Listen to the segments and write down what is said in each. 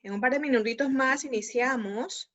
En un par de minutitos más iniciamos.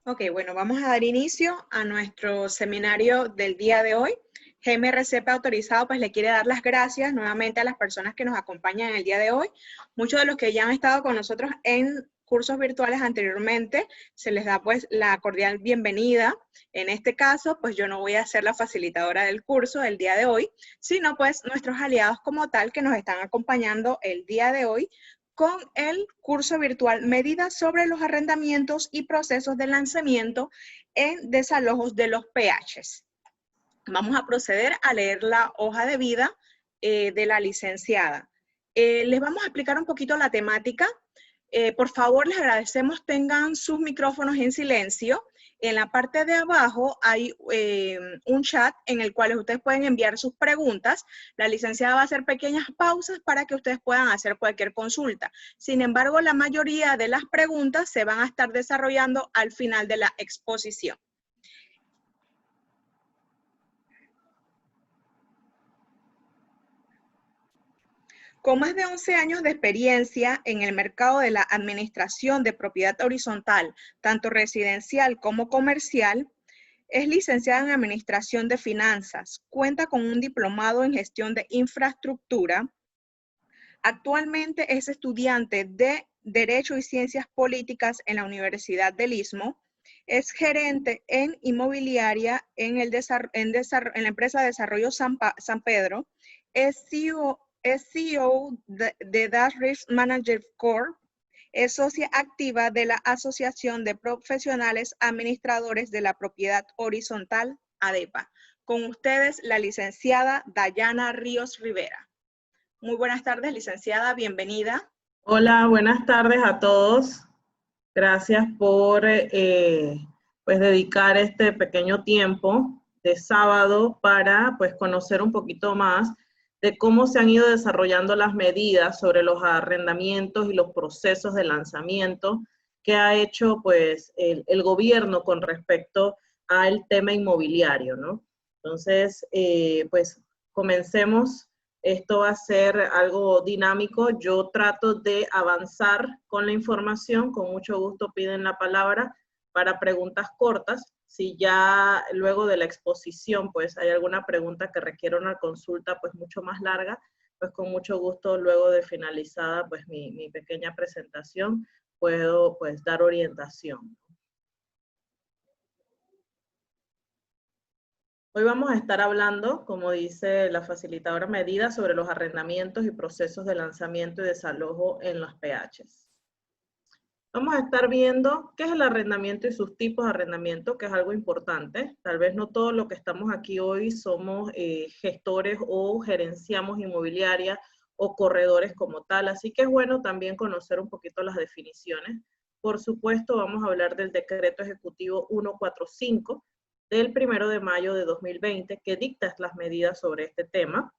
Ok, bueno, vamos a dar inicio a nuestro seminario del día de hoy. GMRCP autorizado, pues le quiere dar las gracias nuevamente a las personas que nos acompañan en el día de hoy. Muchos de los que ya han estado con nosotros en cursos virtuales anteriormente, se les da pues la cordial bienvenida. En este caso, pues yo no voy a ser la facilitadora del curso del día de hoy, sino pues nuestros aliados como tal que nos están acompañando el día de hoy con el curso virtual Medidas sobre los arrendamientos y procesos de lanzamiento en desalojos de los PHs. Vamos a proceder a leer la hoja de vida de la licenciada. Les vamos a explicar un poquito la temática. Por favor, les agradecemos tengan sus micrófonos en silencio. En la parte de abajo hay un chat en el cual ustedes pueden enviar sus preguntas. La licenciada va a hacer pequeñas pausas para que ustedes puedan hacer cualquier consulta. Sin embargo, la mayoría de las preguntas se van a estar desarrollando al final de la exposición. Con más de 11 años de experiencia en el mercado de la administración de propiedad horizontal, tanto residencial como comercial, es licenciada en Administración de Finanzas, cuenta con un diplomado en Gestión de Infraestructura. Actualmente es estudiante de Derecho y Ciencias Políticas en la Universidad del Istmo. Es gerente en inmobiliaria en la empresa Desarrollo San Pedro. Es CEO de Dash Risk Manager Corp. Es socia activa de la Asociación de Profesionales Administradores de la Propiedad Horizontal, ADEPA. Con ustedes, la licenciada Dayana Ríos Rivera. Muy buenas tardes, licenciada, bienvenida. Hola, buenas tardes a todos. Gracias por pues dedicar este pequeño tiempo de sábado para pues conocer un poquito más de cómo se han ido desarrollando las medidas sobre los arrendamientos y los procesos de lanzamiento que ha hecho pues el gobierno con respecto al tema inmobiliario, ¿no? Entonces, pues comencemos. Esto va a ser algo dinámico. Yo trato de avanzar con la información. Con mucho gusto piden la palabra para preguntas cortas. Si ya luego de la exposición pues hay alguna pregunta que requiera una consulta pues mucho más larga, pues con mucho gusto luego de finalizada pues mi pequeña presentación puedo pues dar orientación. Hoy vamos a estar hablando, como dice la facilitadora, medidas sobre los arrendamientos y procesos de lanzamiento y desalojo en los PHs. Vamos a estar viendo qué es el arrendamiento y sus tipos de arrendamiento, que es algo importante. Tal vez no todos los que estamos aquí hoy somos gestores o gerenciamos inmobiliaria o corredores como tal, así que es bueno también conocer un poquito las definiciones. Por supuesto, vamos a hablar del Decreto Ejecutivo 145, del 1 de mayo de 2020, que dicta las medidas sobre este tema.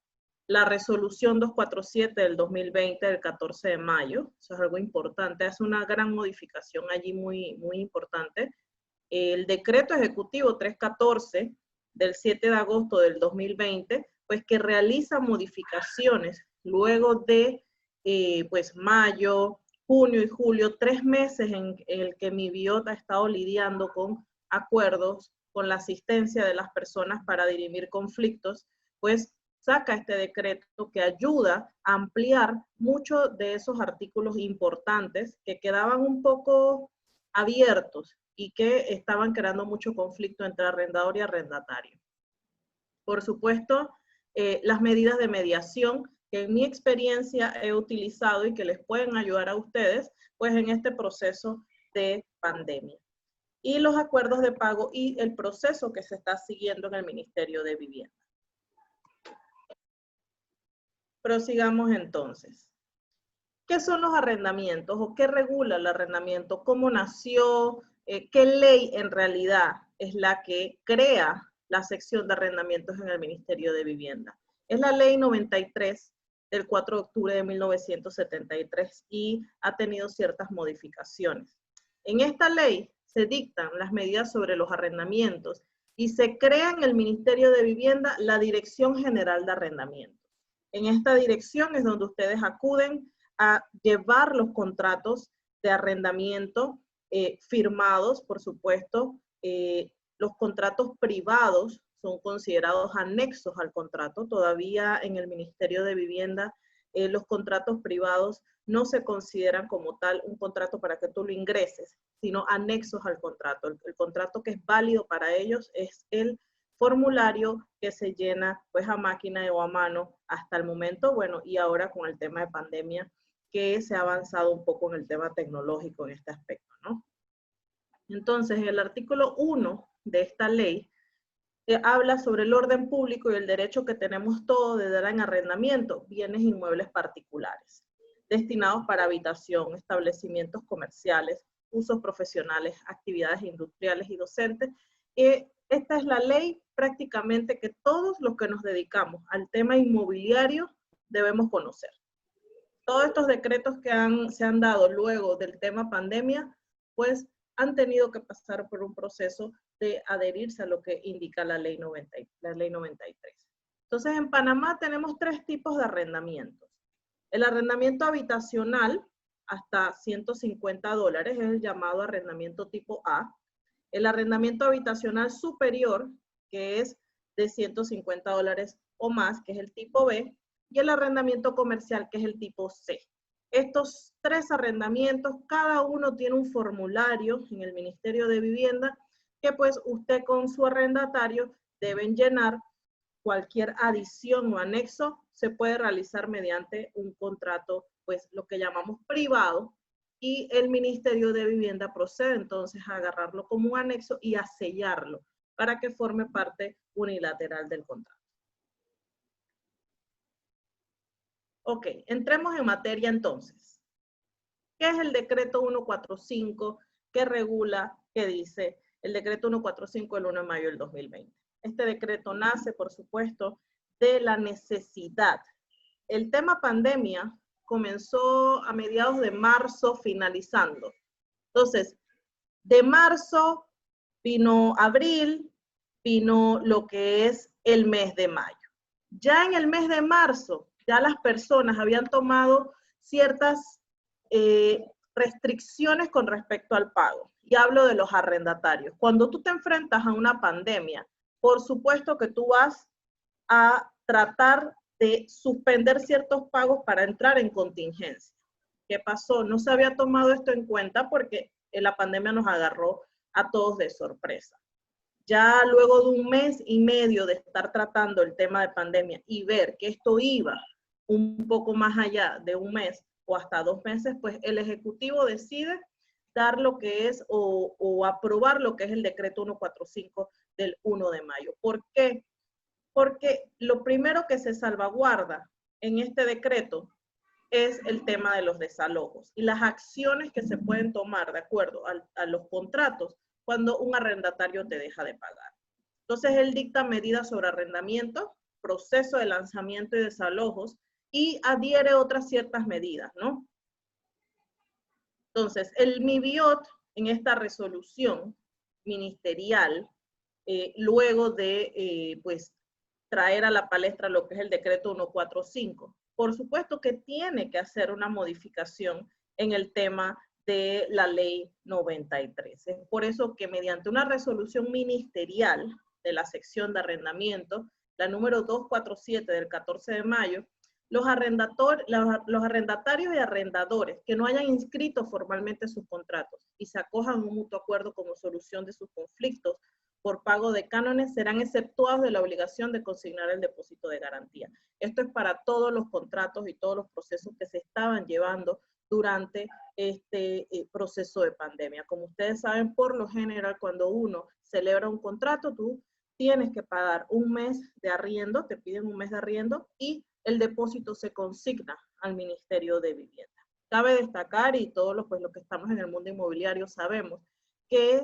La resolución 247 del 2020 del 14 de mayo, eso es algo importante, hace una gran modificación allí muy importante. El decreto ejecutivo 314 del 7 de agosto del 2020, pues que realiza modificaciones luego de pues mayo, junio y julio, 3 meses en el que mi BIOT ha estado lidiando con acuerdos, con la asistencia de las personas para dirimir conflictos, pues saca este decreto que ayuda a ampliar muchos de esos artículos importantes que quedaban un poco abiertos y que estaban creando mucho conflicto entre arrendador y arrendatario. Por supuesto, las medidas de mediación que en mi experiencia he utilizado y que les pueden ayudar a ustedes, pues en este proceso de pandemia. Y los acuerdos de pago y el proceso que se está siguiendo en el Ministerio de Vivienda. Prosigamos entonces. ¿Qué son los arrendamientos o qué regula el arrendamiento? ¿Cómo nació? ¿Qué ley en realidad es la que crea la sección de arrendamientos en el Ministerio de Vivienda? Es la Ley 93 del 4 de octubre de 1973 y ha tenido ciertas modificaciones. En esta ley se dictan las medidas sobre los arrendamientos y se crea en el Ministerio de Vivienda la Dirección General de Arrendamientos. En esta dirección es donde ustedes acuden a llevar los contratos de arrendamiento firmados, por supuesto. Los contratos privados son considerados anexos al contrato. Todavía en el Ministerio de Vivienda los contratos privados no se consideran como tal un contrato para que tú lo ingreses, sino anexos al contrato. El contrato que es válido para ellos es el formulario que se llena pues a máquina o a mano hasta el momento, bueno, y ahora con el tema de pandemia que se ha avanzado un poco en el tema tecnológico en este aspecto, ¿no? Entonces, en el artículo 1 de esta ley habla sobre el orden público y el derecho que tenemos todos de dar en arrendamiento bienes inmuebles particulares, destinados para habitación, establecimientos comerciales, usos profesionales, actividades industriales y docentes. Esta es la ley prácticamente que todos los que nos dedicamos al tema inmobiliario debemos conocer. Todos estos decretos que se han dado luego del tema pandemia, pues han tenido que pasar por un proceso de adherirse a lo que indica la ley 93. Entonces, en Panamá tenemos 3 tipos de arrendamientos. El arrendamiento habitacional, hasta $150, es el llamado arrendamiento tipo A. El arrendamiento habitacional superior, que es de $150 o más, que es el tipo B. Y el arrendamiento comercial, que es el tipo C. Estos 3 arrendamientos, cada uno tiene un formulario en el Ministerio de Vivienda que pues usted con su arrendatario deben llenar. Cualquier adición o anexo se puede realizar mediante un contrato, pues lo que llamamos privado, y el Ministerio de Vivienda procede entonces a agarrarlo como un anexo y a sellarlo para que forme parte unilateral del contrato. Ok, entremos en materia entonces. ¿Qué es el decreto 145 que regula, que dice el decreto 145 del 1 de mayo del 2020? Este decreto nace, por supuesto, de la necesidad. El tema pandemia comenzó a mediados de marzo, finalizando. Entonces, de marzo vino abril, vino lo que es el mes de mayo. Ya en el mes de marzo, ya las personas habían tomado ciertas restricciones con respecto al pago. Y hablo de los arrendatarios. Cuando tú te enfrentas a una pandemia, por supuesto que tú vas a tratar de suspender ciertos pagos para entrar en contingencia. ¿Qué pasó? No se había tomado esto en cuenta porque la pandemia nos agarró a todos de sorpresa. Ya luego de un mes y medio de estar tratando el tema de pandemia y ver que esto iba un poco más allá de un mes o hasta 2 meses, pues el Ejecutivo decide dar lo que es o aprobar lo que es el decreto 145 del 1 de mayo. ¿Por qué? Porque lo primero que se salvaguarda en este decreto es el tema de los desalojos y las acciones que se pueden tomar de acuerdo a los contratos cuando un arrendatario te deja de pagar. Entonces, él dicta medidas sobre arrendamiento, proceso de lanzamiento y desalojos y adhiere otras ciertas medidas, ¿no? Entonces, el MIBIOT en esta resolución ministerial, luego de, pues, traer a la palestra lo que es el decreto 145, por supuesto que tiene que hacer una modificación en el tema de la ley 93. Es por eso que mediante una resolución ministerial de la sección de arrendamiento, la número 247 del 14 de mayo, los arrendatarios y arrendadores que no hayan inscrito formalmente sus contratos y se acojan a un mutuo acuerdo como solución de sus conflictos por pago de cánones serán exceptuados de la obligación de consignar el depósito de garantía. Esto es para todos los contratos y todos los procesos que se estaban llevando durante este proceso de pandemia. Como ustedes saben, por lo general, cuando uno celebra un contrato, tú tienes que pagar un mes de arriendo, te piden un mes de arriendo y el depósito se consigna al Ministerio de Vivienda. Cabe destacar, y todos los que estamos en el mundo inmobiliario sabemos, que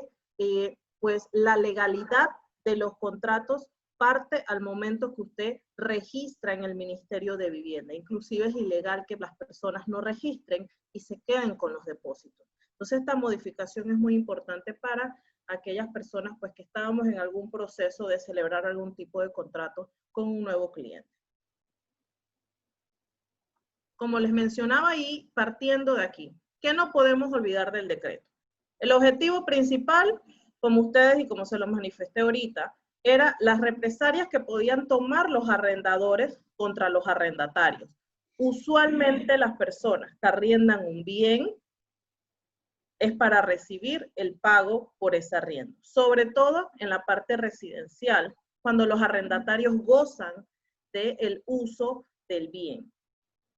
pues la legalidad de los contratos parte al momento que usted registra en el Ministerio de Vivienda. Inclusive es ilegal que las personas no registren y se queden con los depósitos. Entonces esta modificación es muy importante para aquellas personas pues que estábamos en algún proceso de celebrar algún tipo de contrato con un nuevo cliente. Como les mencionaba ahí, partiendo de aquí, ¿qué no podemos olvidar del decreto? El objetivo principal, como ustedes y como se lo manifesté ahorita, era las represalias que podían tomar los arrendadores contra los arrendatarios. Usualmente las personas que arriendan un bien es para recibir el pago por ese arriendo, sobre todo en la parte residencial, cuando los arrendatarios gozan del uso del bien.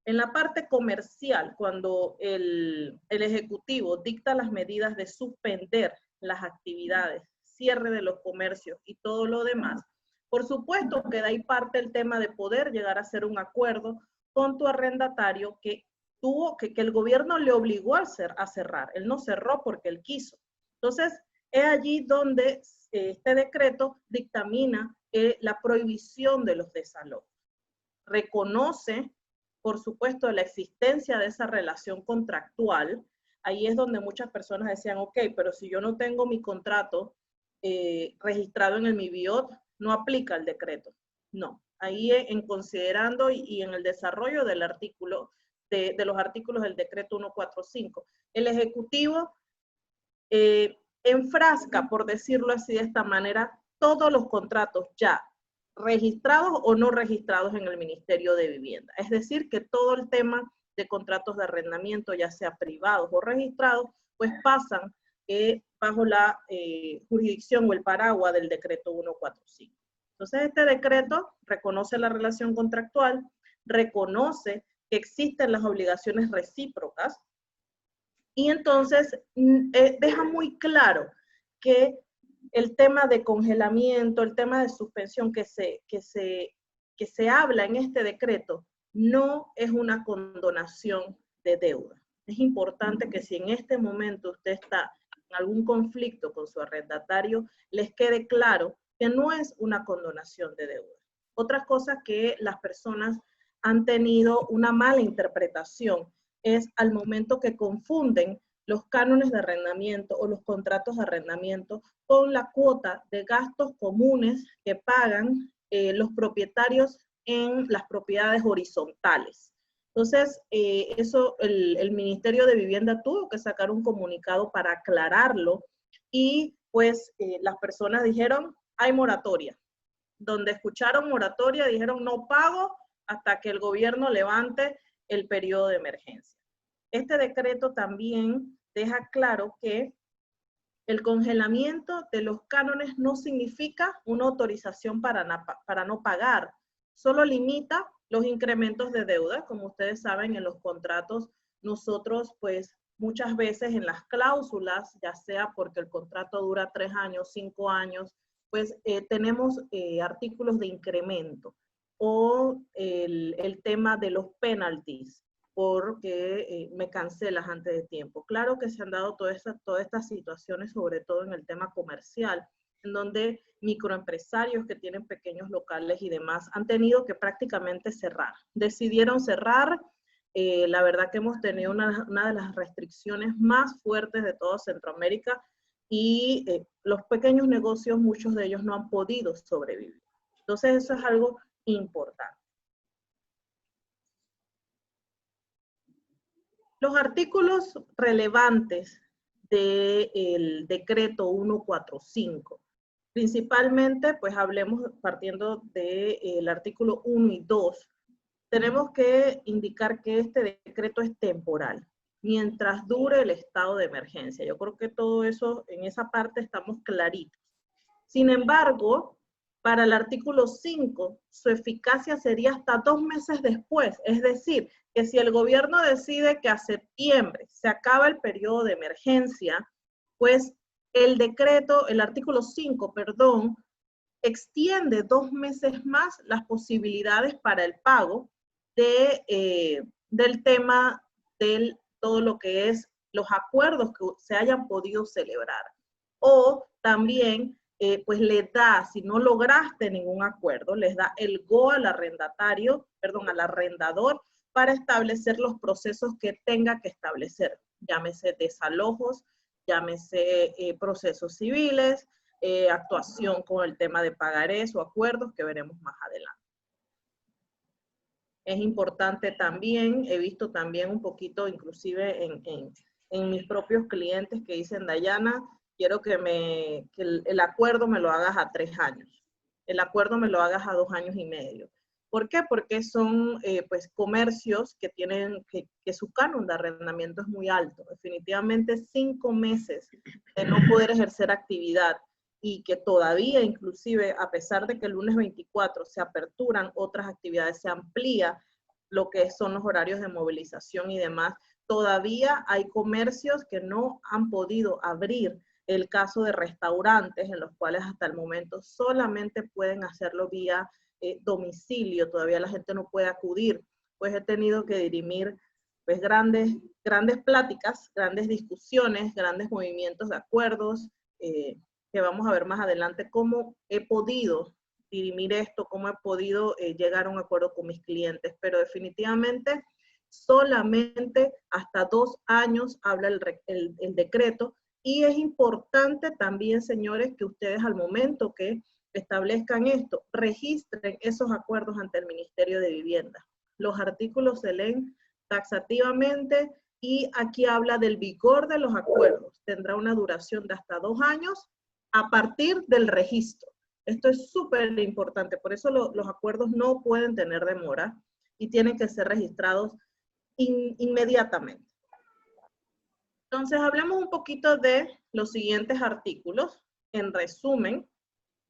En la parte comercial, cuando el Ejecutivo dicta las medidas de suspender las actividades, cierre de los comercios y todo lo demás, por supuesto que de ahí parte el tema de poder llegar a hacer un acuerdo con tu arrendatario que el gobierno le obligó a cerrar. Él no cerró porque él quiso. Entonces, es allí donde este decreto dictamina la prohibición de los desalojos. Reconoce, por supuesto, la existencia de esa relación contractual. Ahí es donde muchas personas decían, ok, pero si yo no tengo mi contrato registrado en el MIBIOT, no aplica el decreto. No, ahí en considerando y en el desarrollo del artículo, de los artículos del decreto 145, el Ejecutivo enfrasca, por decirlo así de esta manera, todos los contratos ya registrados o no registrados en el Ministerio de Vivienda. Es decir, que todo el tema de contratos de arrendamiento, ya sea privados o registrados, pues pasan bajo la jurisdicción o el paraguas del decreto 145. Entonces, este decreto reconoce la relación contractual, reconoce que existen las obligaciones recíprocas y entonces deja muy claro que el tema de congelamiento, el tema de suspensión que se habla en este decreto no es una condonación de deuda. Es importante que si en este momento usted está en algún conflicto con su arrendatario, les quede claro que no es una condonación de deuda. Otras cosas que las personas han tenido una mala interpretación es al momento que confunden los cánones de arrendamiento o los contratos de arrendamiento con la cuota de gastos comunes que pagan los propietarios en las propiedades horizontales. Entonces, el Ministerio de Vivienda tuvo que sacar un comunicado para aclararlo y pues las personas dijeron, hay moratoria. Donde escucharon moratoria, dijeron no pago hasta que el gobierno levante el periodo de emergencia. Este decreto también deja claro que el congelamiento de los cánones no significa una autorización para no pagar, solo limita los incrementos de deuda. Como ustedes saben, en los contratos nosotros pues muchas veces en las cláusulas, ya sea porque el contrato dura 3 años, 5 años, pues tenemos artículos de incremento o el tema de los penalties porque me cancelas antes de tiempo. Claro que se han dado todas estas situaciones, sobre todo en el tema comercial, en donde microempresarios que tienen pequeños locales y demás han tenido que prácticamente cerrar. Decidieron cerrar. La verdad que hemos tenido una de las restricciones más fuertes de toda Centroamérica y los pequeños negocios, muchos de ellos no han podido sobrevivir. Entonces eso es algo importante. Los artículos relevantes del decreto 145, principalmente, pues hablemos partiendo del artículo 1 y 2, tenemos que indicar que este decreto es temporal, mientras dure el estado de emergencia. Yo creo que todo eso, en esa parte estamos claritos. Sin embargo, para el artículo 5, su eficacia sería hasta 2 meses después, es decir, que si el gobierno decide que a septiembre se acaba el periodo de emergencia, pues el decreto, el artículo 5, perdón, extiende 2 meses más las posibilidades para el pago del tema de todo lo que es los acuerdos que se hayan podido celebrar. O también, pues le da, si no lograste ningún acuerdo, les da el go al arrendatario, perdón, al arrendador, para establecer los procesos que tenga que establecer, llámese desalojos, llámese procesos civiles, actuación con el tema de pagarés o acuerdos que veremos más adelante. Es importante también, he visto también un poquito, inclusive en mis propios clientes que dicen, Dayana, quiero que el acuerdo me lo hagas a 3 años, el acuerdo me lo hagas a 2 años y medio. ¿Por qué? Porque son pues comercios que tienen, que su canon de arrendamiento es muy alto. Definitivamente 5 meses de no poder ejercer actividad y que todavía inclusive a pesar de que el lunes 24 se aperturan otras actividades, se amplía lo que son los horarios de movilización y demás, todavía hay comercios que no han podido abrir. El caso de restaurantes en los cuales hasta el momento solamente pueden hacerlo vía domicilio, todavía la gente no puede acudir, pues he tenido que dirimir pues grandes pláticas, grandes discusiones, grandes movimientos de acuerdos, que vamos a ver más adelante cómo he podido dirimir esto, cómo he podido llegar a un acuerdo con mis clientes, pero definitivamente solamente hasta 2 años habla el decreto. Y es importante también, señores, que ustedes al momento que establezcan esto, registren esos acuerdos ante el Ministerio de Vivienda. Los artículos se leen taxativamente y aquí habla del vigor de los acuerdos. Tendrá una duración de hasta 2 años a partir del registro. Esto es súper importante, por eso los acuerdos no pueden tener demora y tienen que ser registrados inmediatamente. Entonces, hablemos un poquito de los siguientes artículos. En resumen,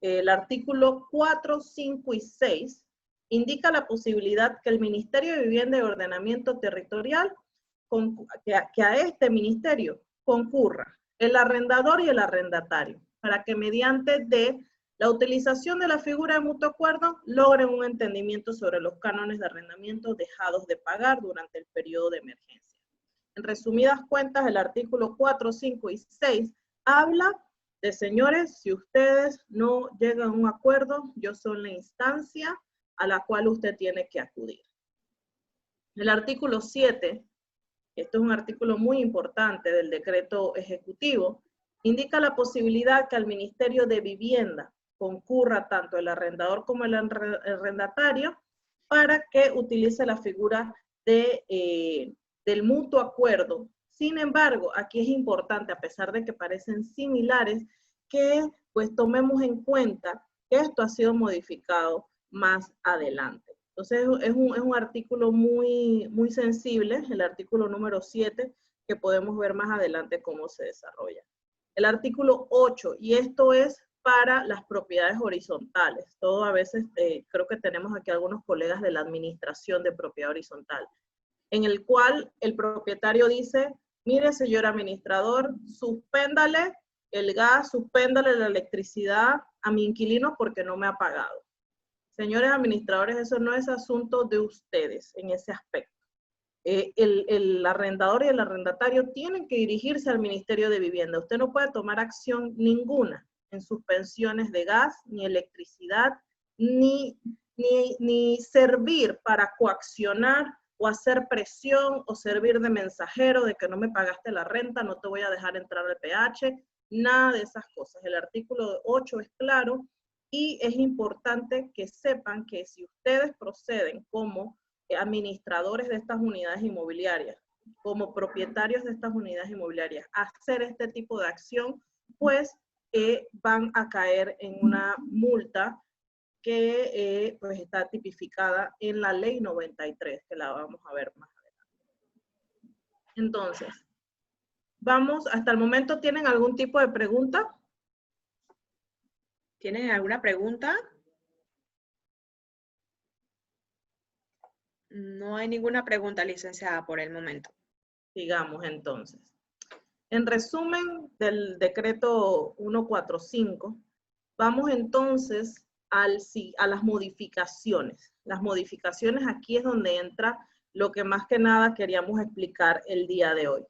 el artículo 4, 5 y 6 indica la posibilidad que el Ministerio de Vivienda y Ordenamiento Territorial, que a este ministerio concurra el arrendador y el arrendatario, para que mediante la utilización de la figura de mutuo acuerdo logren un entendimiento sobre los cánones de arrendamiento dejados de pagar durante el periodo de emergencia. En resumidas cuentas, el artículo 4, 5 y 6 habla de, señores, si ustedes no llegan a un acuerdo, yo soy la instancia a la cual usted tiene que acudir. El artículo 7, esto es un artículo muy importante del decreto ejecutivo, indica la posibilidad que al Ministerio de Vivienda concurra tanto el arrendador como el arrendatario para que utilice la figura del mutuo acuerdo. Sin embargo, aquí es importante, a pesar de que parecen similares, que pues tomemos en cuenta que esto ha sido modificado más adelante. Entonces es un artículo muy sensible, el artículo número 7, que podemos ver más adelante cómo se desarrolla. El artículo 8, y esto es para las propiedades horizontales. Todo a veces, creo que tenemos aquí algunos colegas de la administración de propiedad horizontal, en el cual el propietario dice, mire señor administrador, suspéndale el gas, suspéndale la electricidad a mi inquilino porque no me ha pagado. Señores administradores, eso no es asunto de ustedes en ese aspecto. El arrendador y el arrendatario tienen que dirigirse al Ministerio de Vivienda. Usted no puede tomar acción ninguna en suspensiones de gas, ni electricidad, ni servir para coaccionar o hacer presión o servir de mensajero de que no me pagaste la renta, no te voy a dejar entrar al PH, nada de esas cosas. El artículo 8 es claro y es importante que sepan que si ustedes proceden como administradores de estas unidades inmobiliarias, como propietarios de estas unidades inmobiliarias, a hacer este tipo de acción, pues van a caer en una multa que pues está tipificada en la ley 93, que la vamos a ver más adelante. Entonces, vamos, hasta el momento, ¿tienen algún tipo de pregunta? ¿Tienen alguna pregunta? No hay ninguna pregunta, licenciada, por el momento. Sigamos entonces. En resumen del decreto 145, vamos entonces a las modificaciones. Las modificaciones, aquí es donde entra lo que más que nada queríamos explicar el día de hoy.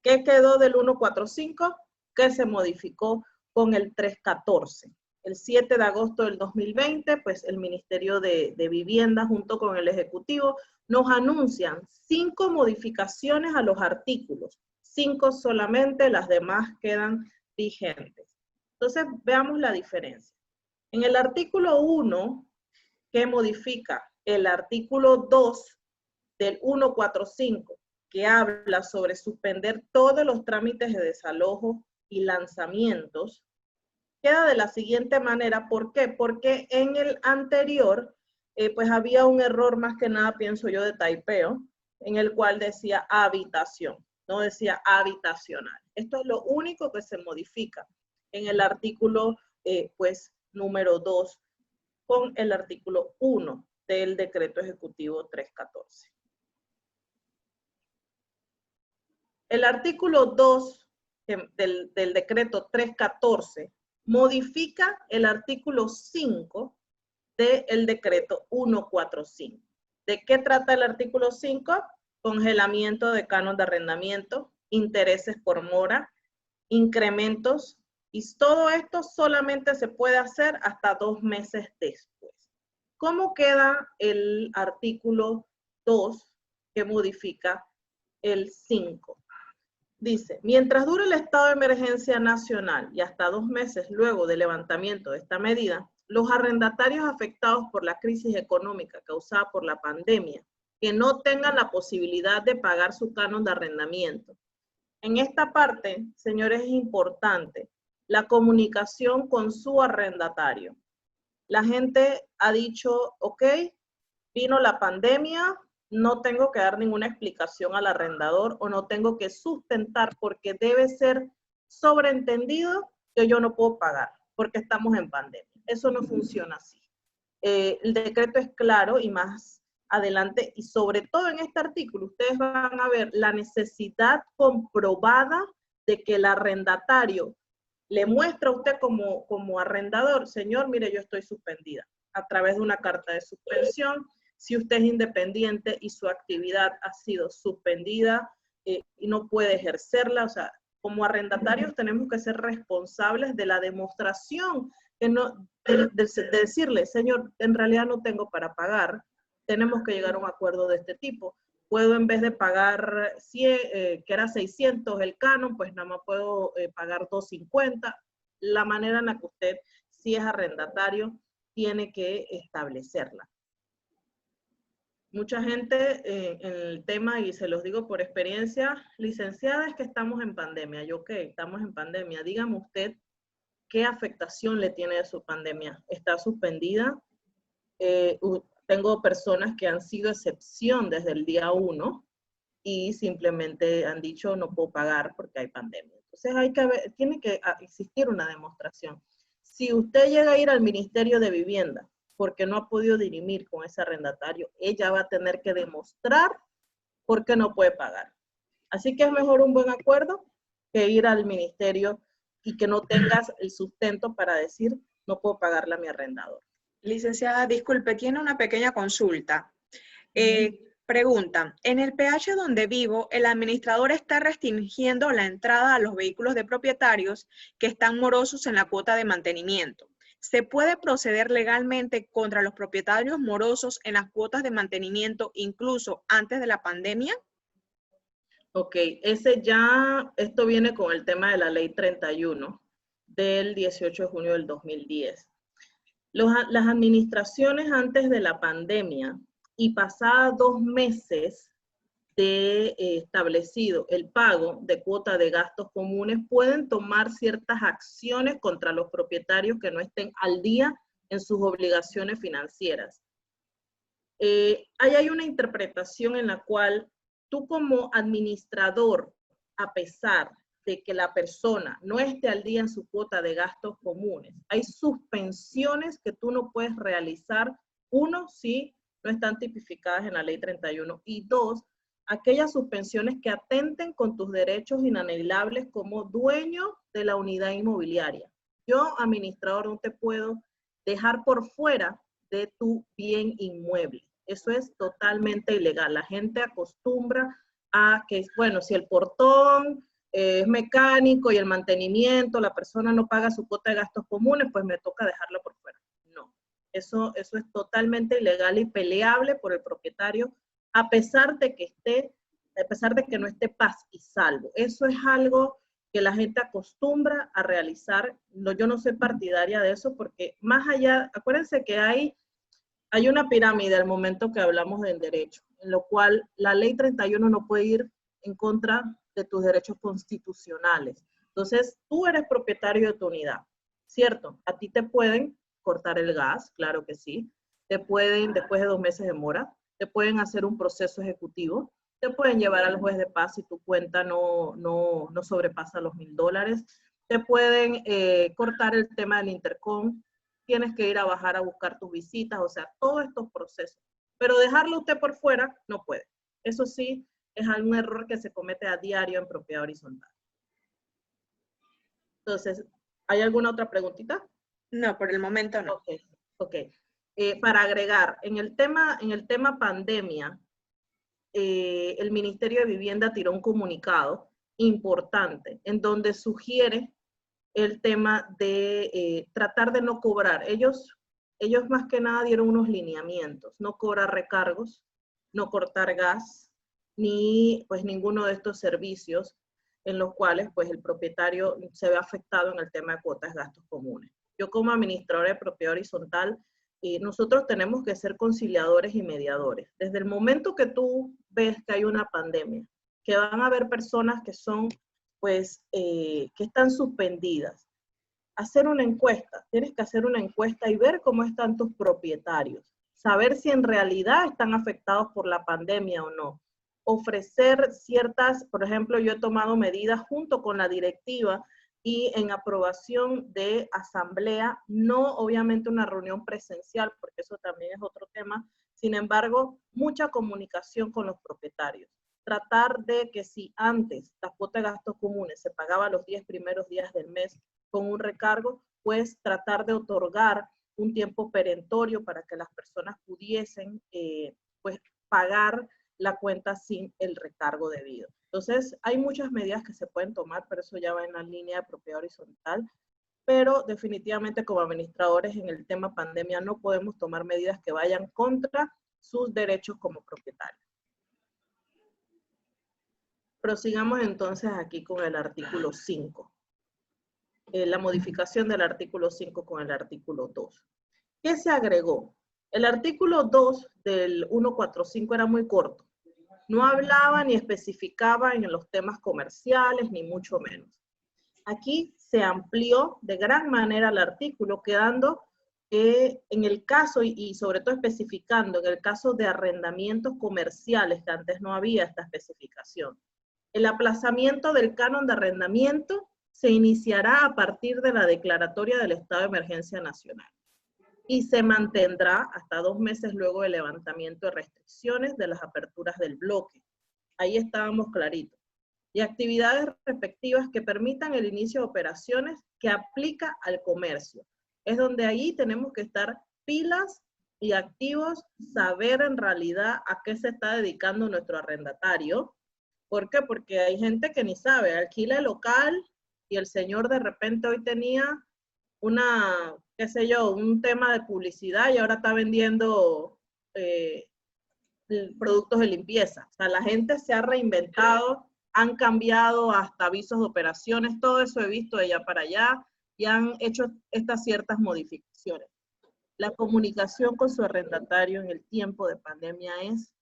¿Qué quedó del 145? ¿Qué se modificó con el 314? El 7 de agosto del 2020, pues el Ministerio de Vivienda junto con el Ejecutivo nos anuncian 5 modificaciones a los artículos. 5 solamente, las demás quedan vigentes. Entonces, veamos la diferencia. En el artículo 1, que modifica el artículo 2 del 145, que habla sobre suspender todos los trámites de desalojo y lanzamientos, queda de la siguiente manera. ¿Por qué? Porque en el anterior, pues había un error más que nada, pienso yo, de taipeo, en el cual decía habitación, no decía habitacional. Esto es lo único que se modifica en el artículo, pues, número 2, con el artículo 1 del decreto ejecutivo 314. El artículo 2 del decreto 314 modifica el artículo 5 del decreto 145. ¿De qué trata el artículo 5? Congelamiento de canon de arrendamiento, intereses por mora, incrementos, y todo esto solamente se puede hacer hasta 2 meses después. ¿Cómo queda el artículo 2 que modifica el 5? Dice, mientras dure el estado de emergencia nacional y hasta 2 meses luego del levantamiento de esta medida, los arrendatarios afectados por la crisis económica causada por la pandemia, que no tengan la posibilidad de pagar su canon de arrendamiento. En esta parte, señores, es importante la comunicación con su arrendatario. La gente ha dicho, ok, vino la pandemia, no tengo que dar ninguna explicación al arrendador o no tengo que sustentar porque debe ser sobreentendido que yo no puedo pagar porque estamos en pandemia. Eso no funciona así. El decreto es claro y más adelante, y sobre todo en este artículo, ustedes van a ver la necesidad comprobada de que el arrendatario le muestra a usted como arrendador, señor, mire, yo estoy suspendida a través de una carta de suspensión. Si usted es independiente y su actividad ha sido suspendida y no puede ejercerla, o sea, como arrendatarios tenemos que ser responsables de la demostración, que no, de decirle, señor, en realidad no tengo para pagar, tenemos que llegar a un acuerdo de este tipo. Puedo, en vez de pagar 100, que era 600 el canon, pues nada más puedo pagar 250. La manera en la que usted, si es arrendatario, tiene que establecerla. Mucha gente en el tema, y se los digo por experiencia, licenciada, es que estamos en pandemia. Yo, ok, estamos en pandemia. Dígame usted qué afectación le tiene de su pandemia. ¿Está suspendida? Tengo personas que han sido excepción desde el día 1 y simplemente han dicho no puedo pagar porque hay pandemia. Entonces tiene que existir una demostración. Si usted llega a ir al Ministerio de Vivienda porque no ha podido dirimir con ese arrendatario, ella va a tener que demostrar por qué no puede pagar. Así que es mejor un buen acuerdo que ir al ministerio y que no tengas el sustento para decir no puedo pagarle a mi arrendador. Licenciada, disculpe, tiene una pequeña consulta. Pregunta, en el PH donde vivo, el administrador está restringiendo la entrada a los vehículos de propietarios que están morosos en la cuota de mantenimiento. ¿Se puede proceder legalmente contra los propietarios morosos en las cuotas de mantenimiento incluso antes de la pandemia? Ok, esto viene con el tema de la ley 31 del 18 de junio del 2010. Las administraciones antes de la pandemia y pasadas 2 meses de establecido el pago de cuota de gastos comunes pueden tomar ciertas acciones contra los propietarios que no estén al día en sus obligaciones financieras. Ahí hay una interpretación en la cual tú como administrador, a pesar de que la persona no esté al día en su cuota de gastos comunes, hay suspensiones que tú no puedes realizar. Uno, si no están tipificadas en la ley 31. Y dos, aquellas suspensiones que atenten con tus derechos inalienables como dueño de la unidad inmobiliaria. Yo, administrador, no te puedo dejar por fuera de tu bien inmueble. Eso es totalmente ilegal. La gente acostumbra a que, bueno, si el portón es mecánico y el mantenimiento, la persona no paga su cuota de gastos comunes, pues me toca dejarla por fuera. No, eso es totalmente ilegal y peleable por el propietario, a pesar de que no esté paz y salvo. Eso es algo que la gente acostumbra a realizar. No, yo no soy partidaria de eso porque más allá, acuérdense que hay una pirámide al momento que hablamos del derecho, en lo cual la ley 31 no puede ir en contra de tus derechos constitucionales. Entonces, tú eres propietario de tu unidad, ¿cierto? A ti te pueden cortar el gas, claro que sí. Te pueden, después de 2 meses de mora, te pueden hacer un proceso ejecutivo, te pueden llevar al juez de paz si tu cuenta no sobrepasa los $1000, te pueden cortar el tema del intercom, tienes que ir a bajar a buscar tus visitas, o sea, todos estos procesos. Pero dejarlo usted por fuera, no puede. Eso sí, es algún error que se comete a diario en propiedad horizontal. Entonces, ¿hay alguna otra preguntita? No, por el momento no. Ok. Para agregar, en el tema pandemia, el Ministerio de Vivienda tiró un comunicado importante en donde sugiere el tema de tratar de no cobrar. Ellos más que nada dieron unos lineamientos, no cobrar recargos, no cortar gas, ni pues ninguno de estos servicios en los cuales pues el propietario se ve afectado en el tema de cuotas de gastos comunes. Yo como administradora de propiedad horizontal, nosotros tenemos que ser conciliadores y mediadores. Desde el momento que tú ves que hay una pandemia, que van a haber personas que son pues, que están suspendidas. Hacer una encuesta, tienes que hacer una encuesta y ver cómo están tus propietarios. saber si en realidad están afectados por la pandemia o no. Ofrecer ciertas, por ejemplo, yo he tomado medidas junto con la directiva y en aprobación de asamblea, no obviamente una reunión presencial, porque eso también es otro tema, sin embargo, mucha comunicación con los propietarios. Tratar de que si antes la cuota de gastos comunes se pagaba los 10 primeros días del mes con un recargo, pues tratar de otorgar un tiempo perentorio para que las personas pudiesen pues pagar la cuenta sin el recargo debido. Entonces, hay muchas medidas que se pueden tomar, pero eso ya va en la línea de propiedad horizontal, pero definitivamente como administradores en el tema pandemia no podemos tomar medidas que vayan contra sus derechos como propietarios. Prosigamos entonces aquí con el artículo 5. La modificación del artículo 5 con el artículo 2. ¿Qué se agregó? El artículo 2 del 145 era muy corto. No hablaba ni especificaba en los temas comerciales, ni mucho menos. Aquí se amplió de gran manera el artículo, quedando en el caso, y sobre todo especificando, en el caso de arrendamientos comerciales, que antes no había esta especificación. El aplazamiento del canon de arrendamiento se iniciará a partir de la declaratoria del estado de emergencia nacional y se mantendrá hasta 2 meses luego del levantamiento de restricciones de las aperturas del bloque. Ahí estábamos claritos. Y actividades respectivas que permitan el inicio de operaciones que aplica al comercio. Es donde ahí tenemos que estar pilas y activos, saber en realidad a qué se está dedicando nuestro arrendatario. ¿Por qué? Porque hay gente que ni sabe, alquila el local y el señor de repente hoy tenía una, qué sé yo, un tema de publicidad y ahora está vendiendo productos de limpieza. O sea, la gente se ha reinventado, han cambiado hasta avisos de operaciones, todo eso he visto de allá para allá y han hecho estas ciertas modificaciones. La comunicación con su arrendatario en el tiempo de pandemia es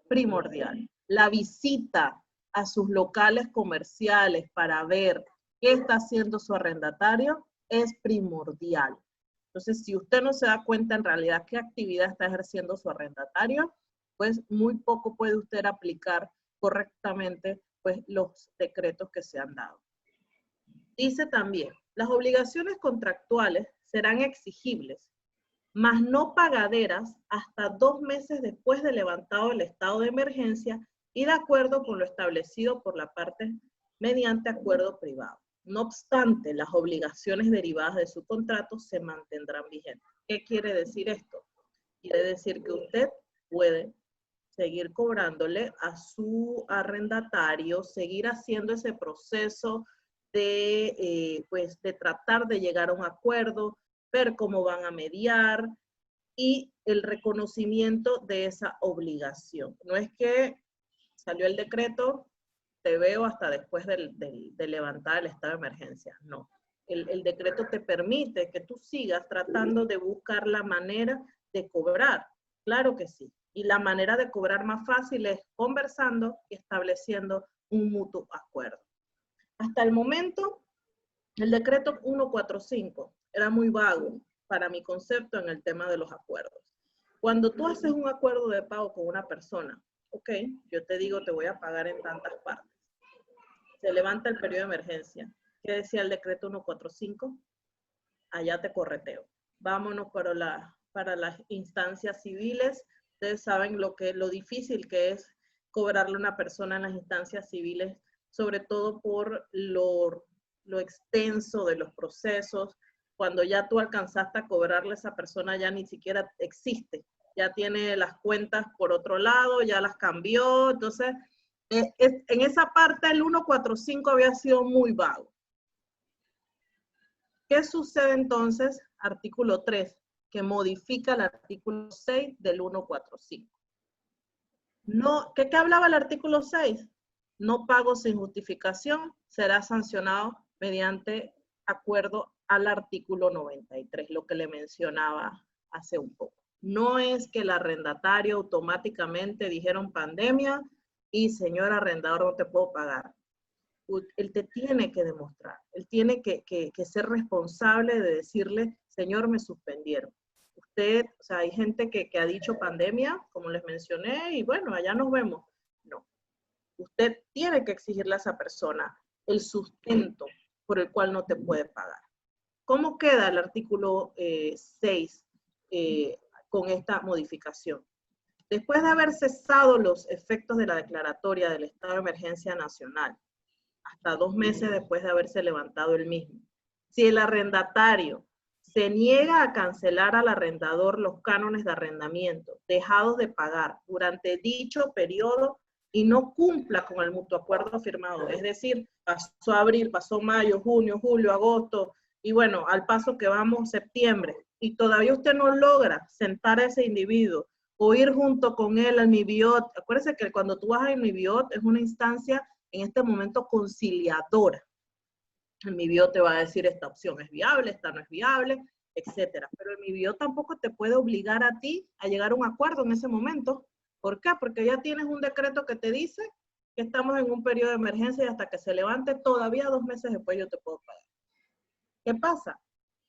primordial. La visita a sus locales comerciales para ver qué está haciendo su arrendatario es primordial. Entonces, si usted no se da cuenta en realidad qué actividad está ejerciendo su arrendatario, pues muy poco puede usted aplicar correctamente pues, los decretos que se han dado. Dice también, las obligaciones contractuales serán exigibles, mas no pagaderas hasta 2 meses después de levantado el estado de emergencia y de acuerdo con lo establecido por la parte mediante acuerdo privado. No obstante, las obligaciones derivadas de su contrato se mantendrán vigentes. ¿Qué quiere decir esto? Quiere decir que usted puede seguir cobrándole a su arrendatario, seguir haciendo ese proceso de, pues, de tratar de llegar a un acuerdo, ver cómo van a mediar y el reconocimiento de esa obligación. No es que salió el decreto, te veo hasta después de levantar el estado de emergencia. No. El decreto te permite que tú sigas tratando de buscar la manera de cobrar. Claro que sí. Y la manera de cobrar más fácil es conversando y estableciendo un mutuo acuerdo. Hasta el momento, el decreto 145 era muy vago para mi concepto en el tema de los acuerdos. Cuando tú haces un acuerdo de pago con una persona, ok, yo te digo, te voy a pagar en tantas partes. Se levanta el periodo de emergencia. ¿Qué decía el decreto 145? Allá te correteo. Vámonos para las instancias civiles. Ustedes saben lo difícil que es cobrarle a una persona en las instancias civiles, sobre todo por lo extenso de los procesos. Cuando ya tú alcanzaste a cobrarle a esa persona, ya ni siquiera existe. Ya tiene las cuentas por otro lado, ya las cambió. Entonces, en esa parte el 145 había sido muy vago. ¿Qué sucede entonces? Artículo 3, que modifica el artículo 6 del 145. No, ¿qué hablaba el artículo 6? No pago sin justificación será sancionado mediante acuerdo al artículo 93, lo que le mencionaba hace un poco. No es que el arrendatario automáticamente dijeron pandemia y señor arrendador no te puedo pagar. Él te tiene que demostrar, él tiene que ser responsable de decirle, señor me suspendieron. usted, o sea, hay gente que ha dicho pandemia, como les mencioné, y bueno, allá nos vemos. No, usted tiene que exigirle a esa persona el sustento por el cual no te puede pagar. ¿Cómo queda el artículo 6 con esta modificación? Después de haber cesado los efectos de la declaratoria del estado de emergencia nacional, hasta 2 meses después de haberse levantado el mismo, si el arrendatario se niega a cancelar al arrendador los cánones de arrendamiento dejados de pagar durante dicho periodo y no cumpla con el mutuo acuerdo firmado, es decir, pasó abril, pasó mayo, junio, julio, agosto, y bueno, al paso que vamos septiembre, y todavía usted no logra sentar a ese individuo o ir junto con él al MIBIOT. Acuérdense que cuando tú vas al MIBIOT es una instancia en este momento conciliadora. El MIBIOT te va a decir esta opción es viable, esta no es viable, etcétera. Pero el MIBIOT tampoco te puede obligar a ti a llegar a un acuerdo en ese momento. ¿Por qué? Porque ya tienes un decreto que te dice que estamos en un periodo de emergencia y hasta que se levante todavía 2 meses después yo te puedo pagar. ¿Qué pasa?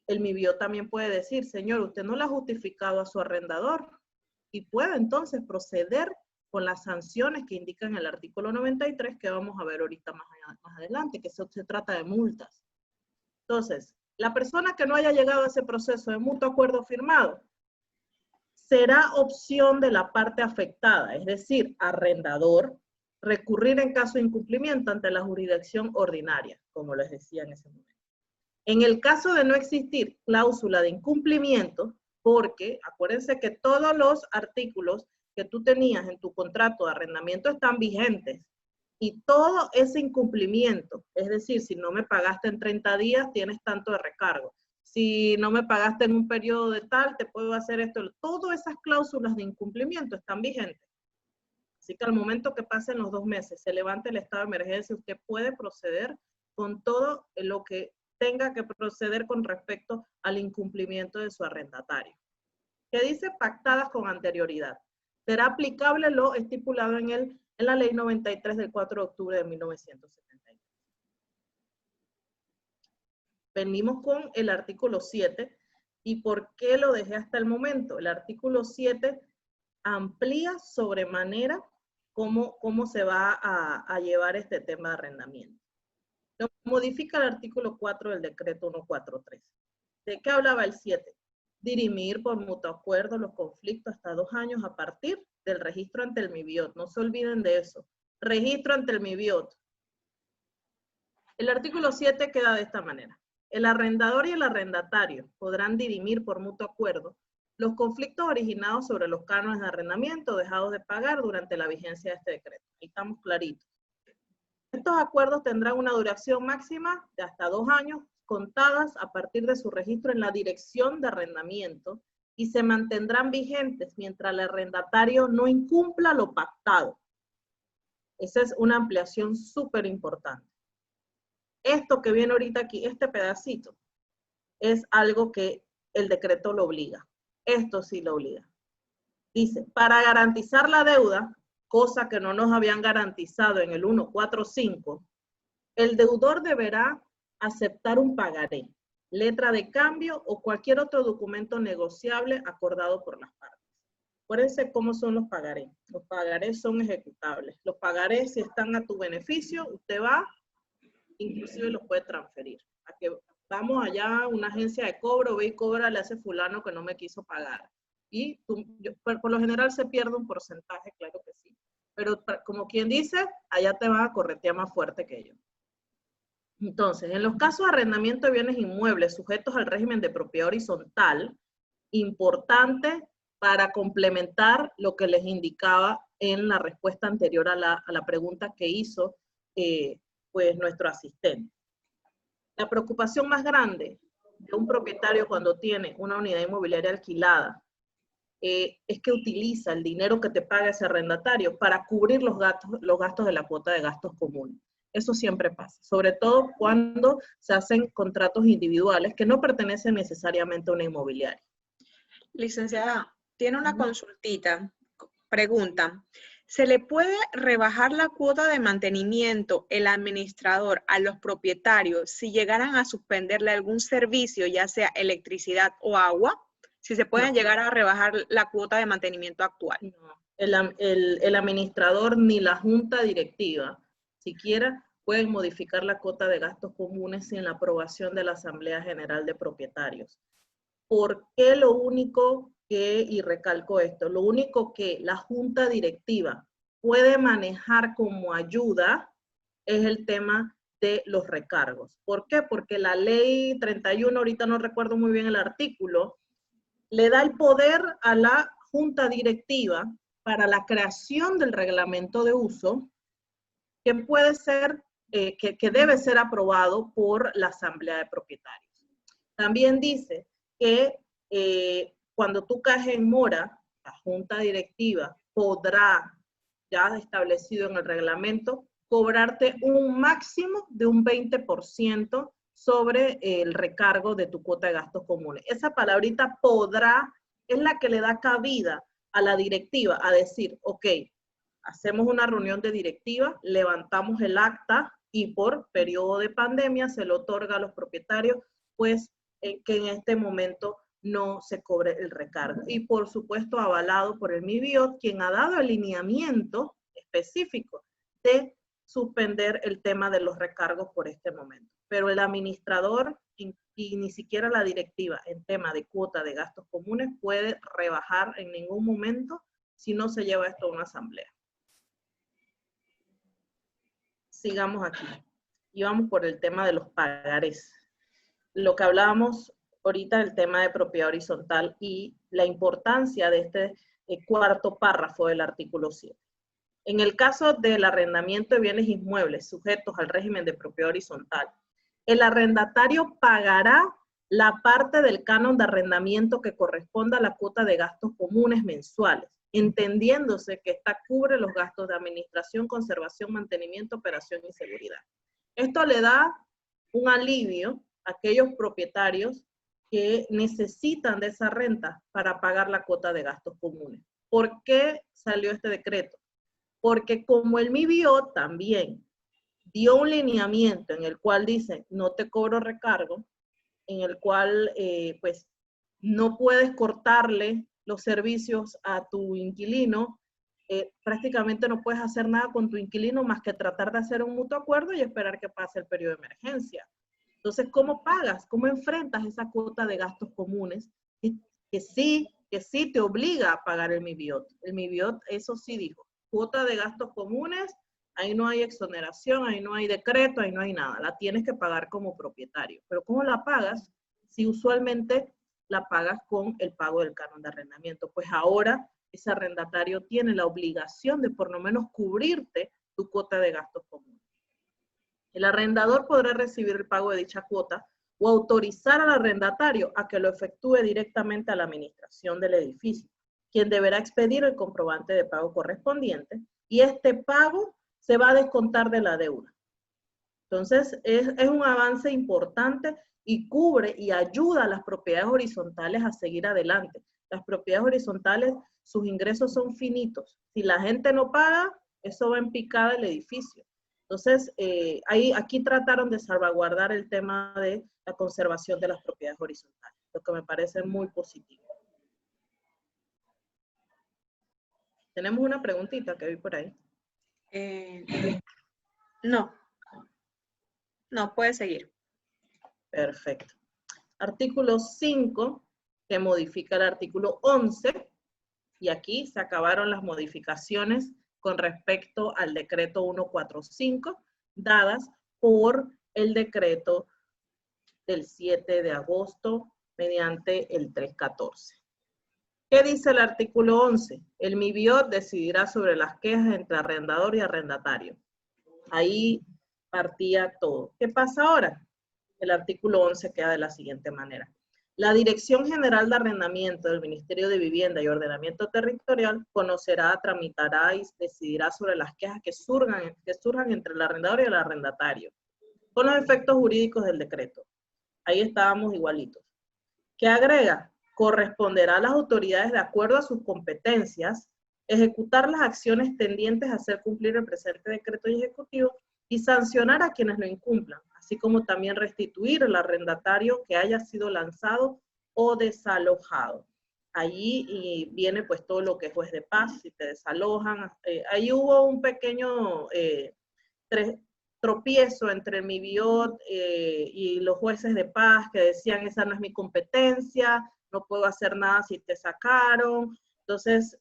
El MIBIOT también puede decir, señor, usted no le ha justificado a su arrendador y puede entonces proceder con las sanciones que indican el artículo 93 que vamos a ver ahorita más adelante, que se trata de multas. Entonces, la persona que no haya llegado a ese proceso de mutuo acuerdo firmado será opción de la parte afectada, es decir, arrendador, recurrir en caso de incumplimiento ante la jurisdicción ordinaria, como les decía en ese momento. En el caso de no existir cláusula de incumplimiento, porque acuérdense que todos los artículos que tú tenías en tu contrato de arrendamiento están vigentes, y todo ese incumplimiento, es decir, si no me pagaste en 30 días, tienes tanto de recargo. Si no me pagaste en un periodo de tal, te puedo hacer esto. Todas esas cláusulas de incumplimiento están vigentes. Así que al momento que pasen los 2 meses, se levante el estado de emergencia, usted puede proceder con todo lo que tenga que proceder con respecto al incumplimiento de su arrendatario. ¿Qué dice? Pactadas con anterioridad. Será aplicable lo estipulado en la Ley 93 del 4 de octubre de 1973. Venimos con el artículo 7. ¿Y por qué lo dejé hasta el momento? El artículo 7 amplía sobremanera cómo se va a llevar este tema de arrendamiento. Lo modifica el artículo 4 del decreto 143. ¿De qué hablaba el 7? Dirimir por mutuo acuerdo los conflictos hasta 2 años a partir del registro ante el MIBIOT. No se olviden de eso. Registro ante el MIBIOT. El artículo 7 queda de esta manera. El arrendador y el arrendatario podrán dirimir por mutuo acuerdo los conflictos originados sobre los cánones de arrendamiento dejados de pagar durante la vigencia de este decreto. Ahí estamos claritos. Estos acuerdos tendrán una duración máxima de hasta 2 años, contadas a partir de su registro en la dirección de arrendamiento, y se mantendrán vigentes mientras el arrendatario no incumpla lo pactado. Esa es una ampliación súper importante. Esto que viene ahorita aquí, este pedacito, es algo que el decreto lo obliga. Esto sí lo obliga. Dice, para garantizar la deuda, cosa que no nos habían garantizado en el 145, el deudor deberá aceptar un pagaré, letra de cambio o cualquier otro documento negociable acordado por las partes. Acuérdense cómo son los pagarés. Los pagarés son ejecutables. Los pagarés, si están a tu beneficio, usted va, inclusive los puede transferir. A que vamos allá a una agencia de cobro, ve y cobra, le hace fulano que no me quiso pagar. Y por lo general se pierde un porcentaje, claro que sí. Pero como quien dice, allá te van a corretear más fuerte que ellos. Entonces, en los casos de arrendamiento de bienes inmuebles sujetos al régimen de propiedad horizontal, importante para complementar lo que les indicaba en la respuesta anterior a la pregunta que hizo pues nuestro asistente. La preocupación más grande de un propietario cuando tiene una unidad inmobiliaria alquilada es que utiliza el dinero que te paga ese arrendatario para cubrir los gastos de la cuota de gastos comunes. Eso siempre pasa, sobre todo cuando se hacen contratos individuales que no pertenecen necesariamente a una inmobiliaria. Licenciada, tiene una consultita. Pregunta, ¿se le puede rebajar la cuota de mantenimiento el administrador a los propietarios si llegaran a suspenderle algún servicio, ya sea electricidad o agua? Si se pueden No. llegar a rebajar la cuota de mantenimiento actual. No. El administrador ni la junta directiva, siquiera pueden modificar la cuota de gastos comunes sin la aprobación de la Asamblea General de Propietarios. ¿Por qué lo único que, y recalco esto, lo único que la junta directiva puede manejar como ayuda es el tema de los recargos? ¿Por qué? Porque la ley 31, ahorita no recuerdo muy bien el artículo, le da el poder a la junta directiva para la creación del reglamento de uso que puede ser, que debe ser aprobado por la Asamblea de Propietarios. También dice que cuando tú caes en mora, la junta directiva podrá, ya establecido en el reglamento, cobrarte un máximo de un 20% sobre el recargo de tu cuota de gastos comunes. Esa palabrita podrá es la que le da cabida a la directiva a decir, ok, hacemos una reunión de directiva, levantamos el acta y por periodo de pandemia se le otorga a los propietarios, pues, que en este momento no se cobre el recargo. Y por supuesto avalado por el MIBIOT, quien ha dado el lineamiento específico de suspender el tema de los recargos por este momento. Pero el administrador y ni siquiera la directiva en tema de cuota de gastos comunes puede rebajar en ningún momento si no se lleva esto a una asamblea. Sigamos aquí. Y vamos por el tema de los pagarés. Lo que hablábamos ahorita del tema de propiedad horizontal y la importancia de este cuarto párrafo del artículo 7. En el caso del arrendamiento de bienes inmuebles sujetos al régimen de propiedad horizontal, el arrendatario pagará la parte del canon de arrendamiento que corresponda a la cuota de gastos comunes mensuales, entendiéndose que esta cubre los gastos de administración, conservación, mantenimiento, operación y seguridad. Esto le da un alivio a aquellos propietarios que necesitan de esa renta para pagar la cuota de gastos comunes. ¿Por qué salió este decreto? Porque como el MIBIOT también dio un lineamiento en el cual dice, no te cobro recargo, en el cual pues no puedes cortarle los servicios a tu inquilino, prácticamente no puedes hacer nada con tu inquilino más que tratar de hacer un mutuo acuerdo y esperar que pase el periodo de emergencia. Entonces, ¿cómo pagas? ¿Cómo enfrentas esa cuota de gastos comunes? Que sí te obliga a pagar el MIBIOT. El MIBIOT, eso sí dijo, cuota de gastos comunes, ahí no hay exoneración, ahí no hay decreto, ahí no hay nada. La tienes que pagar como propietario. Pero ¿cómo la pagas? Si usualmente la pagas con el pago del canon de arrendamiento. Pues ahora ese arrendatario tiene la obligación de por lo menos cubrirte tu cuota de gastos comunes. El arrendador podrá recibir el pago de dicha cuota o autorizar al arrendatario a que lo efectúe directamente a la administración del edificio, quien deberá expedir el comprobante de pago correspondiente y este pago se va a descontar de la deuda. Entonces, es un avance importante y cubre y ayuda a las propiedades horizontales a seguir adelante. Las propiedades horizontales, sus ingresos son finitos. Si la gente no paga, eso va en picada el edificio. Entonces, aquí trataron de salvaguardar el tema de la conservación de las propiedades horizontales, lo que me parece muy positivo. Tenemos una preguntita que vi por ahí. No, puede seguir. Perfecto. Artículo 5, que modifica el artículo 11, y aquí se acabaron las modificaciones con respecto al decreto 145, dadas por el decreto del 7 de agosto mediante el 314. ¿Qué dice el artículo 11? El MIBIOT decidirá sobre las quejas entre arrendador y arrendatario. Ahí partía todo. ¿Qué pasa ahora? El artículo 11 queda de la siguiente manera. La Dirección General de Arrendamiento del Ministerio de Vivienda y Ordenamiento Territorial conocerá, tramitará y decidirá sobre las quejas que surjan entre el arrendador y el arrendatario, con los efectos jurídicos del decreto. Ahí estábamos igualitos. ¿Qué agrega? Corresponderá a las autoridades, de acuerdo a sus competencias, ejecutar las acciones tendientes a hacer cumplir el presente decreto ejecutivo y sancionar a quienes lo incumplan, así como también restituir el arrendatario que haya sido lanzado o desalojado. Allí y viene pues todo lo que es juez de paz, si te desalojan. Ahí hubo un pequeño tropiezo entre mi BIOT y los jueces de paz que decían esa no es mi competencia, no puedo hacer nada si te sacaron. Entonces,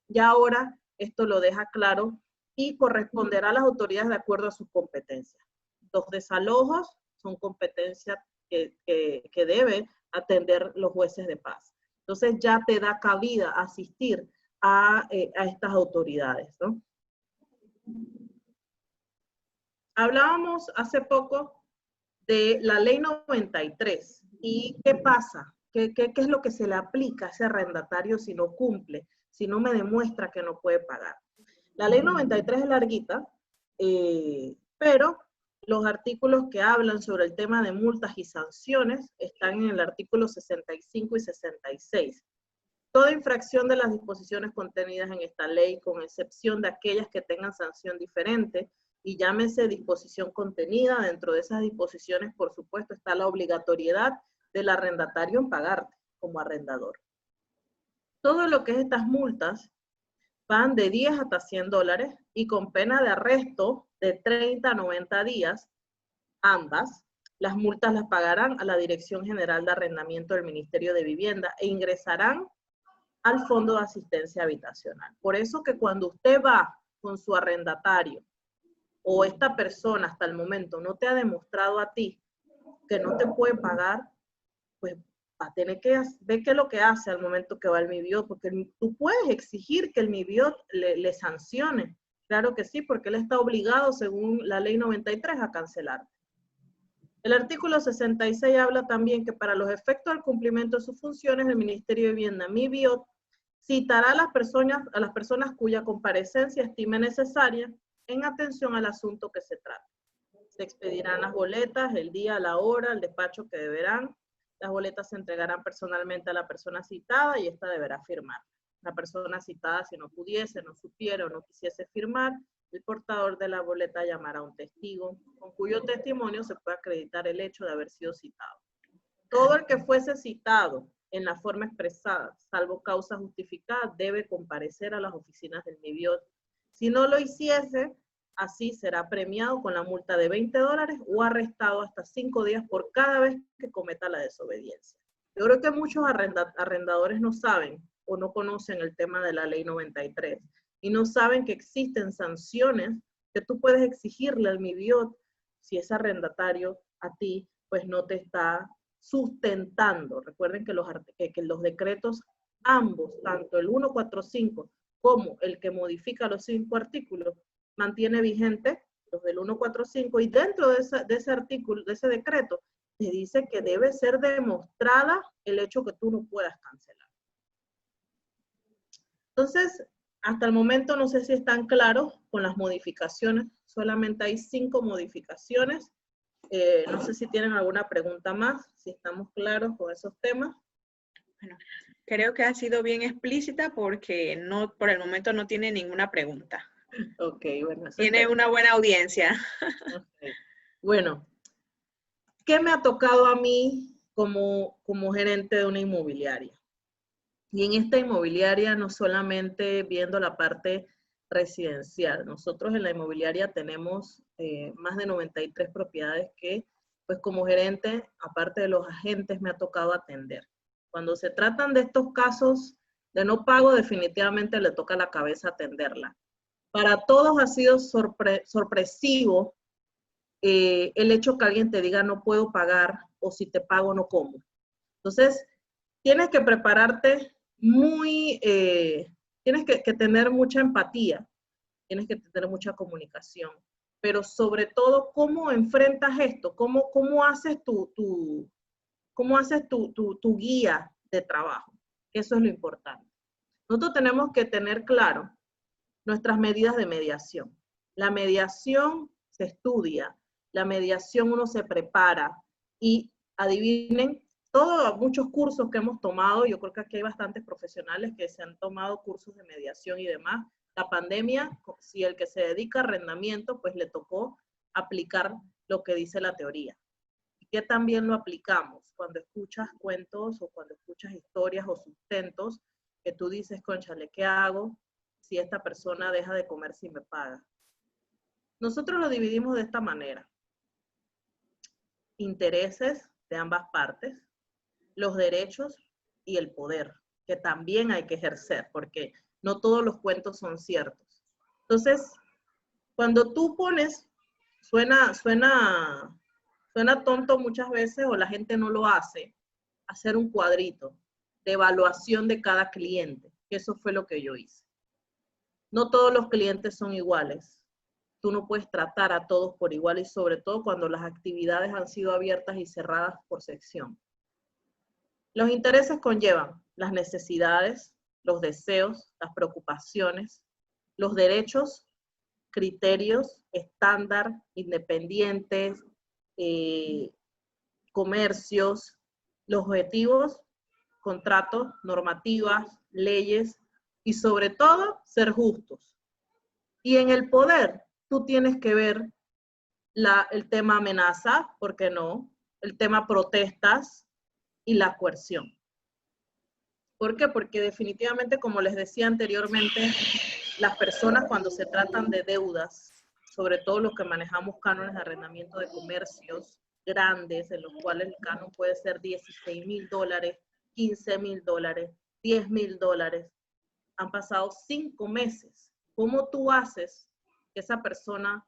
ya ahora esto lo deja claro y corresponderá a las autoridades de acuerdo a sus competencias. Los desalojos son competencias que deben atender los jueces de paz. Entonces ya te da cabida asistir a estas autoridades, ¿no? Hablábamos hace poco de la ley 93 y qué pasa, qué es lo que se le aplica a ese arrendatario si no cumple, si no me demuestra que no puede pagar. La ley 93 es larguita, pero los artículos que hablan sobre el tema de multas y sanciones están en el artículo 65 y 66. Toda infracción de las disposiciones contenidas en esta ley, con excepción de aquellas que tengan sanción diferente, y llámese disposición contenida, dentro de esas disposiciones, por supuesto, está la obligatoriedad del arrendatario en pagarte como arrendador. Todo lo que es estas multas van de 10 hasta $100 y con pena de arresto de 30 a 90 días, ambas. Las multas las pagarán a la Dirección General de Arrendamiento del Ministerio de Vivienda e ingresarán al Fondo de Asistencia Habitacional. Por eso que cuando usted va con su arrendatario o esta persona hasta el momento no te ha demostrado a ti que no te puede pagar, pues va a tener que ver qué es lo que hace al momento que va el MIBIOT, porque tú puedes exigir que el MIBIOT le sancione. Claro que sí, porque él está obligado, según la ley 93, a cancelar. El artículo 66 habla también que para los efectos del cumplimiento de sus funciones, el Ministerio de Vivienda, MIBIOT, citará a las personas cuya comparecencia estime necesaria en atención al asunto que se trata. Se expedirán las boletas, el día, la hora, el despacho que deberán. Las boletas se entregarán personalmente a la persona citada y ésta deberá firmar. La persona citada, si no pudiese, no supiera o no quisiese firmar, el portador de la boleta llamará a un testigo, con cuyo testimonio se puede acreditar el hecho de haber sido citado. Todo el que fuese citado en la forma expresada, salvo causa justificada, debe comparecer a las oficinas del MIBIOT. Si no lo hiciese, así será premiado con la multa de $20 o arrestado hasta 5 días por cada vez que cometa la desobediencia. Yo creo que muchos arrendadores no saben o no conocen el tema de la ley 93 y no saben que existen sanciones que tú puedes exigirle al MIBIOT si ese arrendatario a ti pues no te está sustentando. Recuerden que los decretos ambos, tanto el 145 como el que modifica los 5 artículos, mantiene vigente los del 145 y dentro de ese artículo, de ese decreto, te dice que debe ser demostrada el hecho que tú no puedas cancelar. Entonces, hasta el momento no sé si están claros con las modificaciones, solamente hay 5 modificaciones. No sé si tienen alguna pregunta más, si estamos claros con esos temas. Bueno, creo que ha sido bien explícita porque no, por el momento no tiene ninguna pregunta. Ok, bueno. Tiene una buena audiencia. Okay. Bueno, ¿qué me ha tocado a mí como gerente de una inmobiliaria? Y en esta inmobiliaria no solamente viendo la parte residencial, nosotros en la inmobiliaria tenemos más de 93 propiedades que, pues como gerente, aparte de los agentes, me ha tocado atender. Cuando se tratan de estos casos de no pago, definitivamente le toca a la cabeza atenderla. Para todos ha sido sorpresivo el hecho que alguien te diga no puedo pagar o si te pago no como. Entonces, tienes que prepararte tienes que tener mucha empatía, tienes que tener mucha comunicación, pero sobre todo, ¿cómo enfrentas esto? ¿Cómo haces tu guía de trabajo? Eso es lo importante. Nosotros tenemos que tener claro nuestras medidas de mediación. La mediación se estudia, la mediación uno se prepara y adivinen, muchos cursos que hemos tomado, yo creo que aquí hay bastantes profesionales que se han tomado cursos de mediación y demás. La pandemia, si el que se dedica a arrendamiento, pues le tocó aplicar lo que dice la teoría. qué también lo aplicamos cuando escuchas cuentos o cuando escuchas historias o sustentos que tú dices, cónchale, ¿qué hago si esta persona deja de comer si me paga? Nosotros lo dividimos de esta manera. Intereses de ambas partes, los derechos y el poder, que también hay que ejercer, porque no todos los cuentos son ciertos. Entonces, cuando tú pones, suena tonto muchas veces o la gente no lo hace, hacer un cuadrito de evaluación de cada cliente, que eso fue lo que yo hice. No todos los clientes son iguales. Tú no puedes tratar a todos por igual y sobre todo cuando las actividades han sido abiertas y cerradas por sección. Los intereses conllevan las necesidades, los deseos, las preocupaciones, los derechos, criterios, estándar, independientes, comercios, los objetivos, contratos, normativas, leyes y sobre todo ser justos. Y en el poder tú tienes que ver el tema amenaza, ¿por qué no? El tema protestas y la coerción. ¿Por qué? Porque definitivamente, como les decía anteriormente, las personas cuando se tratan de deudas, sobre todo los que manejamos cánones de arrendamiento de comercios grandes, en los cuales el canon puede ser $16,000, $15,000, $10,000, han pasado 5 meses. ¿Cómo tú haces que esa persona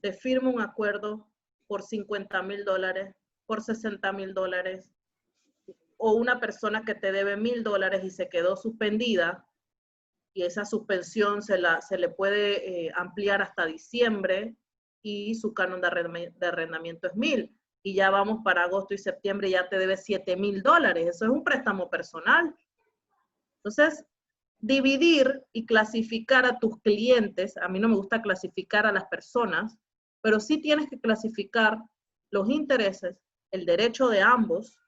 te firme un acuerdo por $50,000, por $60,000, o una persona que te debe $1,000 y se quedó suspendida, y esa suspensión se le puede ampliar hasta diciembre, y su canon de arrendamiento es 1,000, y ya vamos para agosto y septiembre y ya te debe $7,000? Eso es un préstamo personal. Entonces, dividir y clasificar a tus clientes, a mí no me gusta clasificar a las personas, pero sí tienes que clasificar los intereses, el derecho de ambos,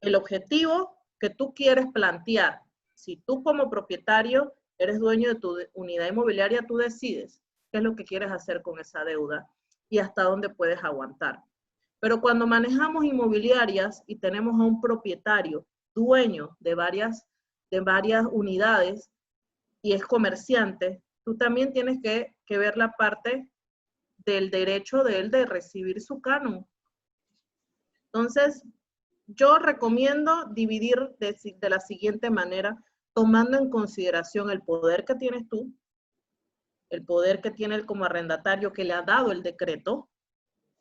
el objetivo que tú quieres plantear. Si tú como propietario eres dueño de tu unidad inmobiliaria, tú decides qué es lo que quieres hacer con esa deuda y hasta dónde puedes aguantar. Pero cuando manejamos inmobiliarias y tenemos a un propietario dueño de varias unidades y es comerciante, tú también tienes que ver la parte del derecho de él de recibir su canon. Entonces, yo recomiendo dividir de la siguiente manera, tomando en consideración el poder que tienes tú, el poder que tiene él como arrendatario que le ha dado el decreto,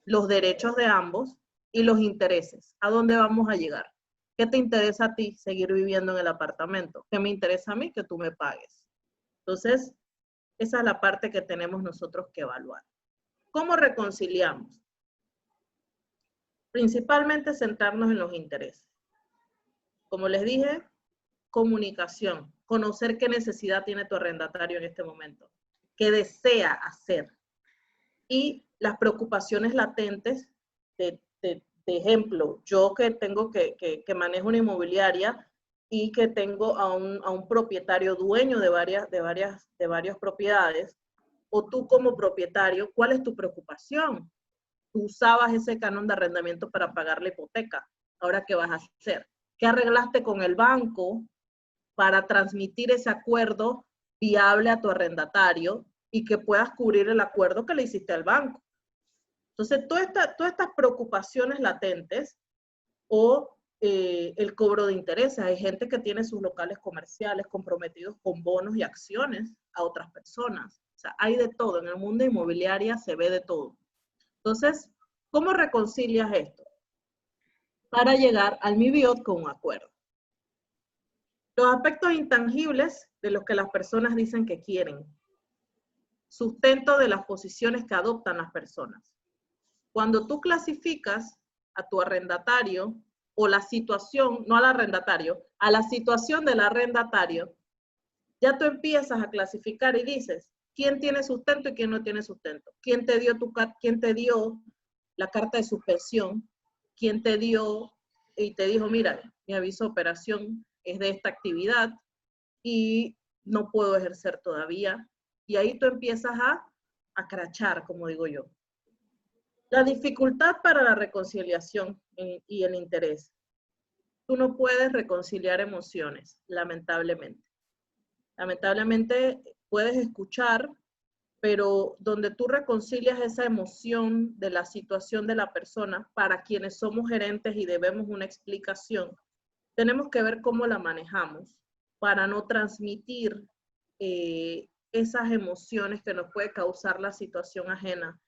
los derechos de ambos y los intereses. ¿A dónde vamos a llegar? ¿Qué te interesa a ti seguir viviendo en el apartamento? ¿Qué me interesa a mí? Que tú me pagues. Entonces, esa es la parte que tenemos nosotros que evaluar. ¿Cómo reconciliamos? Principalmente centrarnos en los intereses. Como les dije, comunicación, conocer qué necesidad tiene tu arrendatario en este momento, qué desea hacer, y las preocupaciones latentes de ejemplo, yo que tengo que manejo una inmobiliaria y que tengo a un propietario dueño de varias propiedades, o tú como propietario, ¿cuál es tu preocupación? Tú usabas ese canon de arrendamiento para pagar la hipoteca. ¿Ahora qué vas a hacer? ¿Qué arreglaste con el banco para transmitir ese acuerdo viable a tu arrendatario y que puedas cubrir el acuerdo que le hiciste al banco? Entonces, todas estas preocupaciones latentes o el cobro de intereses. Hay gente que tiene sus locales comerciales comprometidos con bonos y acciones a otras personas. O sea, hay de todo. En el mundo inmobiliario se ve de todo. Entonces, ¿cómo reconcilias esto? Para llegar al MIBIOT con un acuerdo. Los aspectos intangibles de los que las personas dicen que quieren. Sustento de las posiciones que adoptan las personas. Cuando tú clasificas a tu arrendatario o la situación, no al arrendatario, a la situación del arrendatario, ya tú empiezas a clasificar y dices, ¿quién tiene sustento y quién no tiene sustento? ¿Quién te dio la carta de suspensión? ¿Quién te dio y te dijo, mira, mi aviso de operación es de esta actividad y no puedo ejercer todavía? Y ahí tú empiezas a crachar, como digo yo. La dificultad para la reconciliación y el interés. Tú no puedes reconciliar emociones, lamentablemente. Lamentablemente puedes escuchar, pero donde tú reconcilias esa emoción de la situación de la persona, para quienes somos gerentes y debemos una explicación, tenemos que ver cómo la manejamos para no transmitir esas emociones que nos puede causar la situación ajena.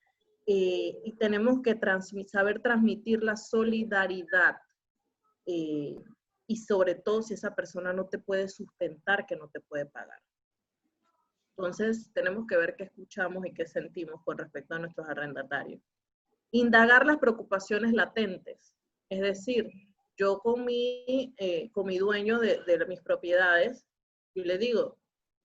Y tenemos que saber transmitir la solidaridad. Y sobre todo si esa persona no te puede sustentar, que no te puede pagar. Entonces, tenemos que ver qué escuchamos y qué sentimos con respecto a nuestros arrendatarios. Indagar las preocupaciones latentes. Es decir, yo con mi dueño de mis propiedades, yo le digo,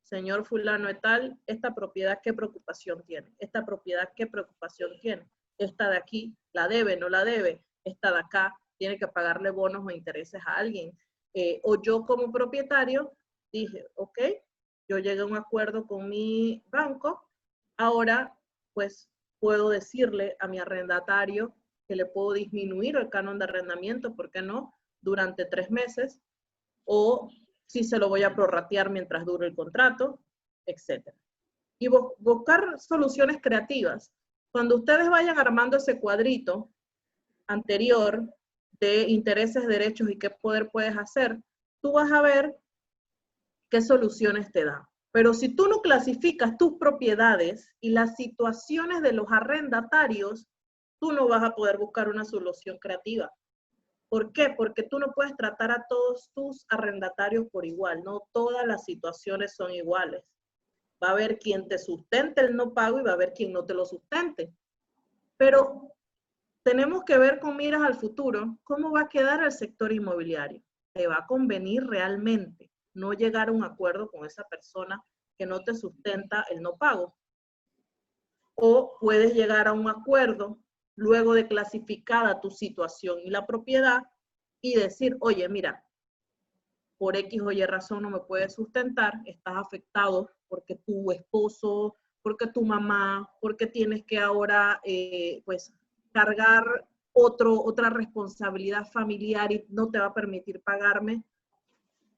señor fulano de tal, esta propiedad, ¿qué preocupación tiene? Esta propiedad, ¿qué preocupación tiene? Esta de aquí, ¿la debe, no la debe? Esta de acá, tiene que pagarle bonos o intereses a alguien. O yo como propietario dije, ok, yo llegué a un acuerdo con mi banco, ahora pues puedo decirle a mi arrendatario que le puedo disminuir el canon de arrendamiento, ¿por qué no? Durante 3 meses, o si se lo voy a prorratear mientras dure el contrato, etc. Y buscar soluciones creativas. Cuando ustedes vayan armando ese cuadrito anterior de intereses, derechos y qué poder puedes hacer, tú vas a ver qué soluciones te dan. Pero si tú no clasificas tus propiedades y las situaciones de los arrendatarios, tú no vas a poder buscar una solución creativa. ¿Por qué? Porque tú no puedes tratar a todos tus arrendatarios por igual. No todas las situaciones son iguales. Va a haber quien te sustente el no pago y va a haber quien no te lo sustente. Pero tenemos que ver con miras al futuro cómo va a quedar el sector inmobiliario. ¿Te va a convenir realmente no llegar a un acuerdo con esa persona que no te sustenta el no pago? O puedes llegar a un acuerdo luego de clasificada tu situación y la propiedad y decir, oye, mira, por X o Y razón no me puedes sustentar, estás afectado porque tu esposo, porque tu mamá, porque tienes que ahora pues cargar otra responsabilidad familiar y no te va a permitir pagarme,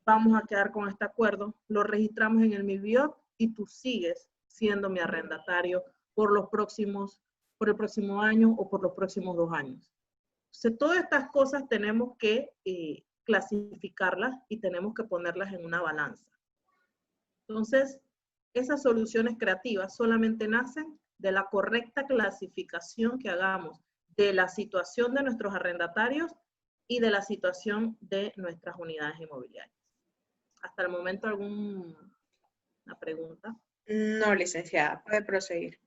vamos a quedar con este acuerdo, lo registramos en el MIBIOT y tú sigues siendo mi arrendatario por el próximo año o por los próximos 2 años. Entonces, todas estas cosas tenemos que clasificarlas y tenemos que ponerlas en una balanza. Entonces, esas soluciones creativas solamente nacen de la correcta clasificación que hagamos de la situación de nuestros arrendatarios y de la situación de nuestras unidades inmobiliarias. Hasta el momento, ¿alguna pregunta? No, licenciada, puede proseguir.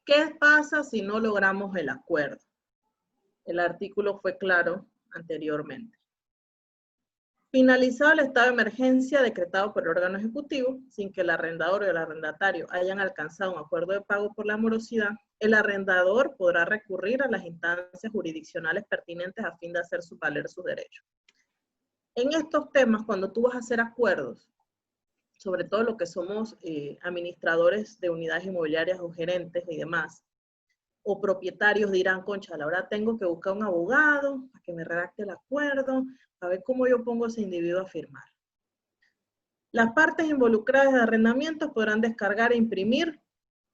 ¿Qué pasa si no logramos el acuerdo? El artículo fue claro anteriormente. Finalizado el estado de emergencia decretado por el órgano ejecutivo, sin que el arrendador o el arrendatario hayan alcanzado un acuerdo de pago por la morosidad, el arrendador podrá recurrir a las instancias jurisdiccionales pertinentes a fin de hacer valer sus derechos. En estos temas, cuando tú vas a hacer acuerdos, sobre todo lo que somos administradores de unidades inmobiliarias o gerentes y demás, o propietarios dirán, concha, ahora tengo que buscar un abogado para que me redacte el acuerdo, a ver cómo yo pongo a ese individuo a firmar. Las partes involucradas de arrendamientos podrán descargar e imprimir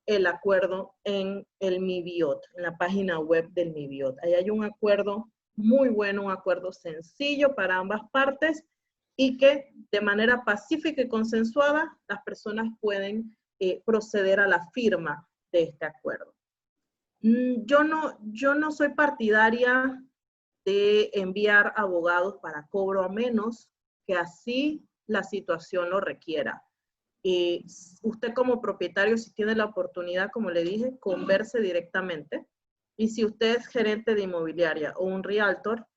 el acuerdo en el MIBIOT, en la página web del MIBIOT. Ahí hay un acuerdo muy bueno, un acuerdo sencillo para ambas partes y que de manera pacífica y consensuada las personas pueden proceder a la firma de este acuerdo. Yo no soy partidaria de enviar abogados para cobro a menos que así la situación lo requiera. Usted como propietario, si tiene la oportunidad, como le dije, converse directamente. Y si usted es gerente de inmobiliaria o un realtor,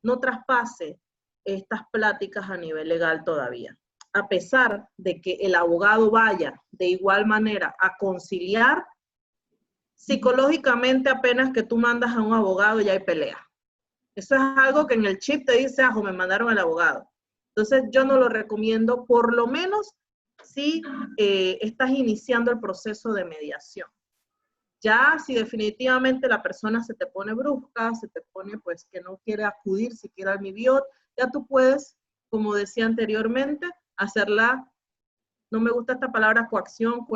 no traspase estas pláticas a nivel legal todavía. A pesar de que el abogado vaya de igual manera a conciliar, psicológicamente apenas que tú mandas a un abogado ya hay pelea. Eso es algo que en el chip te dice, ah, me mandaron al abogado. Entonces yo no lo recomiendo, por lo menos si estás iniciando el proceso de mediación. Ya si definitivamente la persona se te pone brusca, se te pone pues que no quiere acudir siquiera al MIBIOT, ya tú puedes, como decía anteriormente, hacerla, no me gusta esta palabra coerción,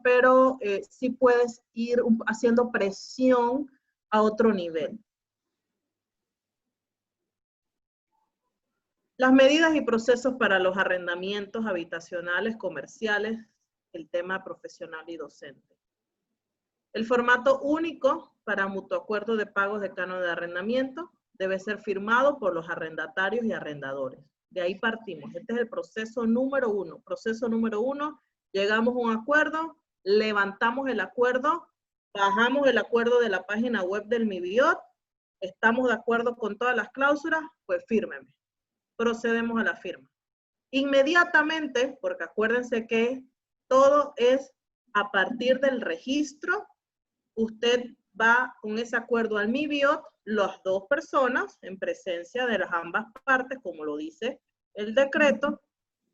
pero sí puedes ir haciendo presión a otro nivel. Las medidas y procesos para los arrendamientos habitacionales, comerciales, el tema profesional y docente. El formato único para mutuo acuerdo de pagos de canon de arrendamiento debe ser firmado por los arrendatarios y arrendadores. De ahí partimos. Este es el proceso número uno. Proceso número uno, llegamos a un acuerdo, levantamos el acuerdo, bajamos el acuerdo de la página web del MIBIOT, estamos de acuerdo con todas las cláusulas, pues fírmeme. Procedemos a la firma. Inmediatamente, porque acuérdense que todo es a partir del registro, usted va con ese acuerdo al MIBIOT, las dos personas en presencia de las ambas partes, como lo dice el decreto,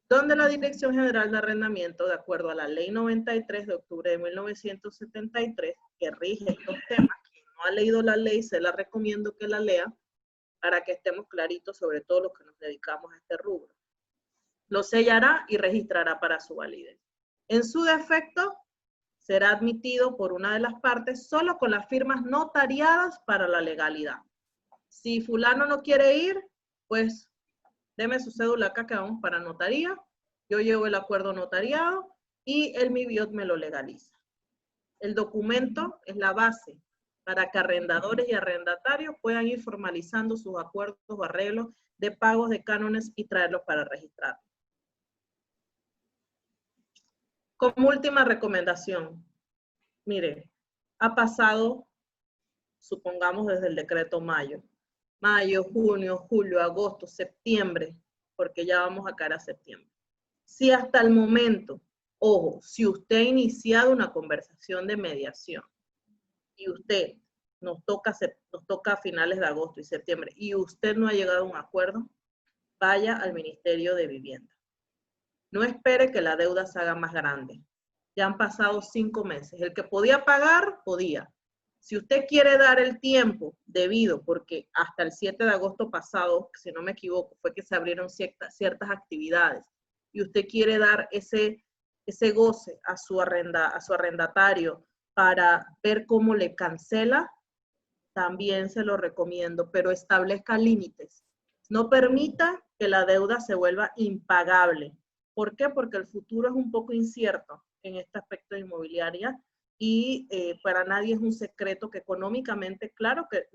donde la Dirección General de Arrendamiento, de acuerdo a la Ley 93 de octubre de 1973, que rige estos temas, quien no ha leído la ley, se la recomiendo que la lea, para que estemos claritos sobre todo los que nos dedicamos a este rubro. Lo sellará y registrará para su validez. En su defecto, será admitido por una de las partes solo con las firmas notariadas para la legalidad. Si fulano no quiere ir, pues deme su cédula acá que vamos para notaría, yo llevo el acuerdo notariado y el MIBIOT me lo legaliza. El documento es la base para que arrendadores y arrendatarios puedan ir formalizando sus acuerdos o arreglos de pagos de cánones y traerlos para registrar. Como última recomendación, mire, ha pasado, supongamos desde el decreto mayo, junio, julio, agosto, septiembre, porque ya vamos a caer a septiembre. Si hasta el momento, ojo, si usted ha iniciado una conversación de mediación y usted nos toca a finales de agosto y septiembre y usted no ha llegado a un acuerdo, vaya al Ministerio de Vivienda. No espere que la deuda se haga más grande. Ya han pasado 5 meses. El que podía pagar, podía. Si usted quiere dar el tiempo debido, porque hasta el 7 de agosto pasado, si no me equivoco, fue que se abrieron ciertas actividades, y usted quiere dar ese goce a su arrendatario para ver cómo le cancela, también se lo recomiendo, pero establezca límites. No permita que la deuda se vuelva impagable. ¿Por qué? Porque el futuro es un poco incierto en este aspecto de inmobiliaria y para nadie es un secreto que económicamente, claro que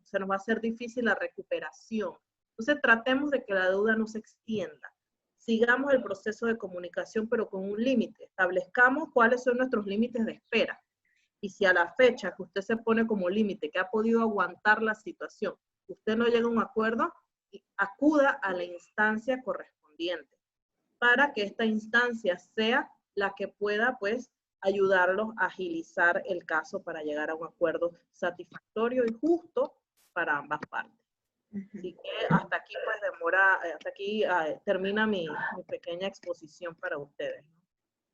se nos va a hacer difícil la recuperación. Entonces tratemos de que la deuda no se extienda. Sigamos el proceso de comunicación, pero con un límite. Establezcamos cuáles son nuestros límites de espera. Y si a la fecha que usted se pone como límite, que ha podido aguantar la situación, usted no llega a un acuerdo, acuda a la instancia correspondiente para que esta instancia sea la que pueda, pues, ayudarlos a agilizar el caso para llegar a un acuerdo satisfactorio y justo para ambas partes. Así que hasta aquí, pues, termina mi pequeña exposición para ustedes.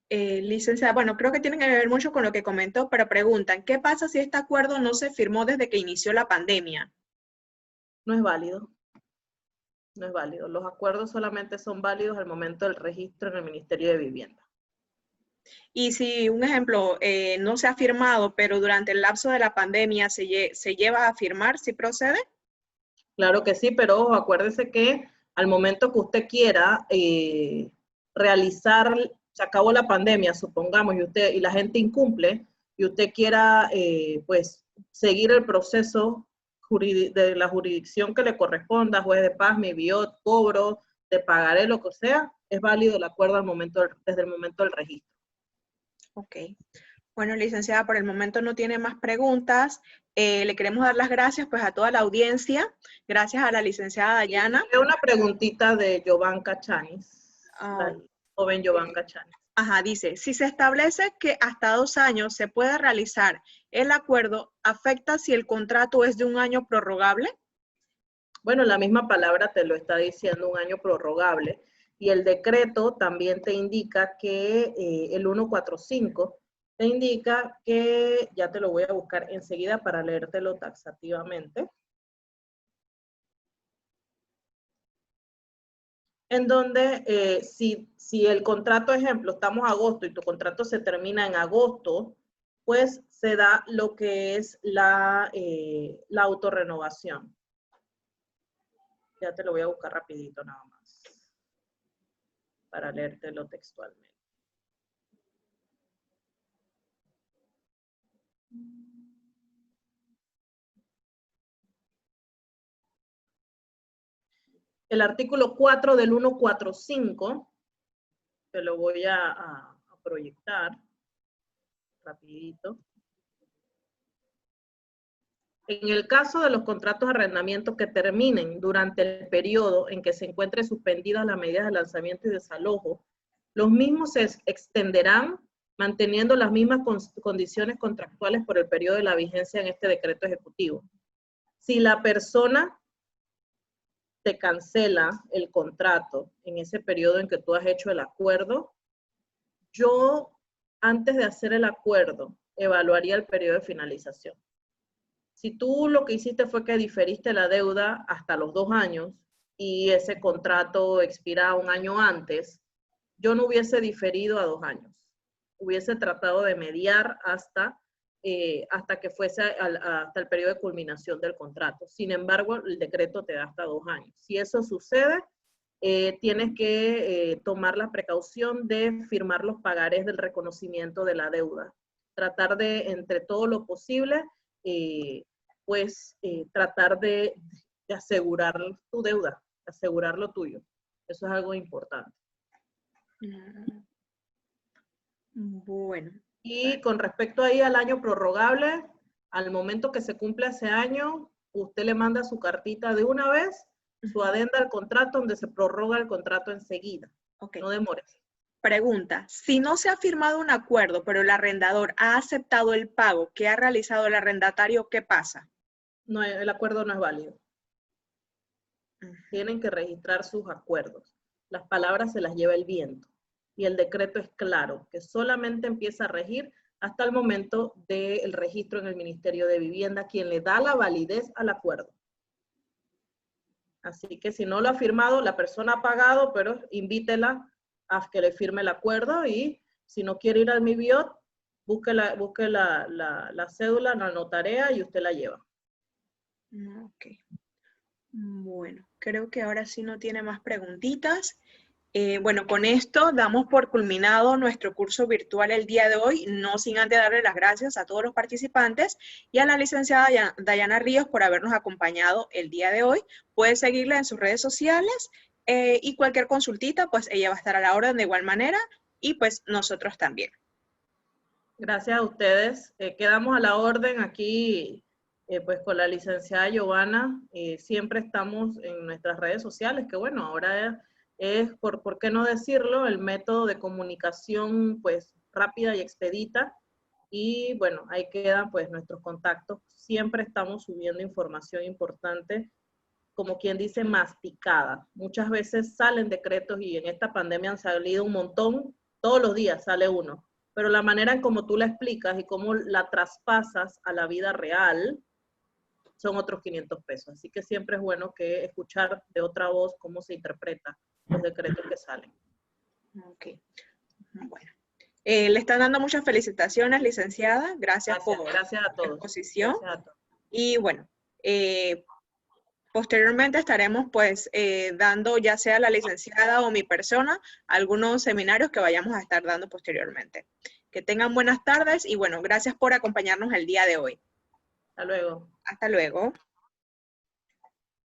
Licenciada, bueno, creo que tiene que ver mucho con lo que comentó, pero preguntan, ¿qué pasa si este acuerdo no se firmó desde que inició la pandemia? No es válido. No es válido. Los acuerdos solamente son válidos al momento del registro en el Ministerio de Vivienda. Y si, un ejemplo, no se ha firmado, pero durante el lapso de la pandemia se lleva a firmar, ¿sí procede? Claro que sí, pero ojo, acuérdese que al momento que usted quiera realizar, se acabó la pandemia, supongamos, y la gente incumple, y usted quiera, pues, seguir el proceso de la jurisdicción que le corresponda, juez de paz, MIBIOT, cobro, de pagaré, lo que sea, es válido el acuerdo desde el momento del registro. Ok. Bueno, licenciada, por el momento no tiene más preguntas. Le queremos dar las gracias pues a toda la audiencia. Gracias a la licenciada Dayana. Una preguntita de Giovanca Chanis, la joven Giovanca Chanis. Ajá, dice, si se establece que hasta 2 años se puede realizar el acuerdo, ¿afecta si el contrato es de 1 año prorrogable? Bueno, la misma palabra te lo está diciendo, 1 año prorrogable. Y el decreto también te indica que el 145 te indica que, ya te lo voy a buscar enseguida para leértelo taxativamente, en donde si el contrato, ejemplo, estamos en agosto y tu contrato se termina en agosto, pues se da lo que es la autorrenovación. Ya te lo voy a buscar rapidito nada más, para leértelo textualmente. El artículo 4 del 145, te lo voy a proyectar rapidito. En el caso de los contratos de arrendamiento que terminen durante el periodo en que se encuentre suspendida la medida de lanzamiento y desalojo, los mismos se extenderán manteniendo las mismas condiciones contractuales por el periodo de la vigencia en este decreto ejecutivo. Si la persona te cancela el contrato en ese periodo en que tú has hecho el acuerdo, yo, antes de hacer el acuerdo, evaluaría el periodo de finalización. Si tú lo que hiciste fue que diferiste la deuda hasta los 2 años y ese contrato expira 1 año antes, yo no hubiese diferido a 2 años. Hubiese tratado de mediar hasta que fuese hasta el periodo de culminación del contrato. Sin embargo, el decreto te da hasta 2 años. Si eso sucede, tienes que tomar la precaución de firmar los pagarés del reconocimiento de la deuda. Tratar de, entre todo lo posible, tratar de asegurar tu deuda, asegurar lo tuyo. Eso es algo importante. Bueno. Y con respecto ahí al año prorrogable, al momento que se cumple ese año, usted le manda su cartita de una vez, su adenda al contrato, donde se prorroga el contrato enseguida. Okay. No demores. Pregunta, si no se ha firmado un acuerdo, pero el arrendador ha aceptado el pago que ha realizado el arrendatario, ¿qué pasa? No, el acuerdo no es válido. Tienen que registrar sus acuerdos. Las palabras se las lleva el viento. Y el decreto es claro, que solamente empieza a regir hasta el momento del registro en el Ministerio de Vivienda, quien le da la validez al acuerdo. Así que si no lo ha firmado, la persona ha pagado, pero invítela a que le firme el acuerdo, y si no quiere ir al MIBIOT, busque la cédula, la notarea y usted la lleva. Ok. Bueno, creo que ahora sí no tiene más preguntitas. Bueno, con esto damos por culminado nuestro curso virtual el día de hoy, no sin antes darle las gracias a todos los participantes y a la licenciada Dayana Ríos por habernos acompañado el día de hoy. Puede seguirla en sus redes sociales y cualquier consultita, pues ella va a estar a la orden de igual manera y pues nosotros también. Gracias a ustedes. Quedamos a la orden aquí pues con la licenciada Giovanna. Siempre estamos en nuestras redes sociales, que bueno, ahora es, por qué no decirlo, el método de comunicación pues rápida y expedita. Y bueno, ahí quedan pues nuestros contactos. Siempre estamos subiendo información importante, como quien dice, masticada. Muchas veces salen decretos y en esta pandemia han salido un montón, todos los días sale uno. Pero la manera en cómo tú la explicas y cómo la traspasas a la vida real son otros 500 pesos. Así que siempre es bueno que escuchar de otra voz cómo se interpreta los decretos que salen. Ok, bueno. Le están dando muchas felicitaciones, licenciada. Gracias a todos. Exposición. Gracias a todos. Y bueno, posteriormente estaremos pues dando, ya sea la licenciada o mi persona, algunos seminarios que vayamos a estar dando posteriormente. Que tengan buenas tardes y bueno, gracias por acompañarnos el día de hoy. Hasta luego. Hasta luego.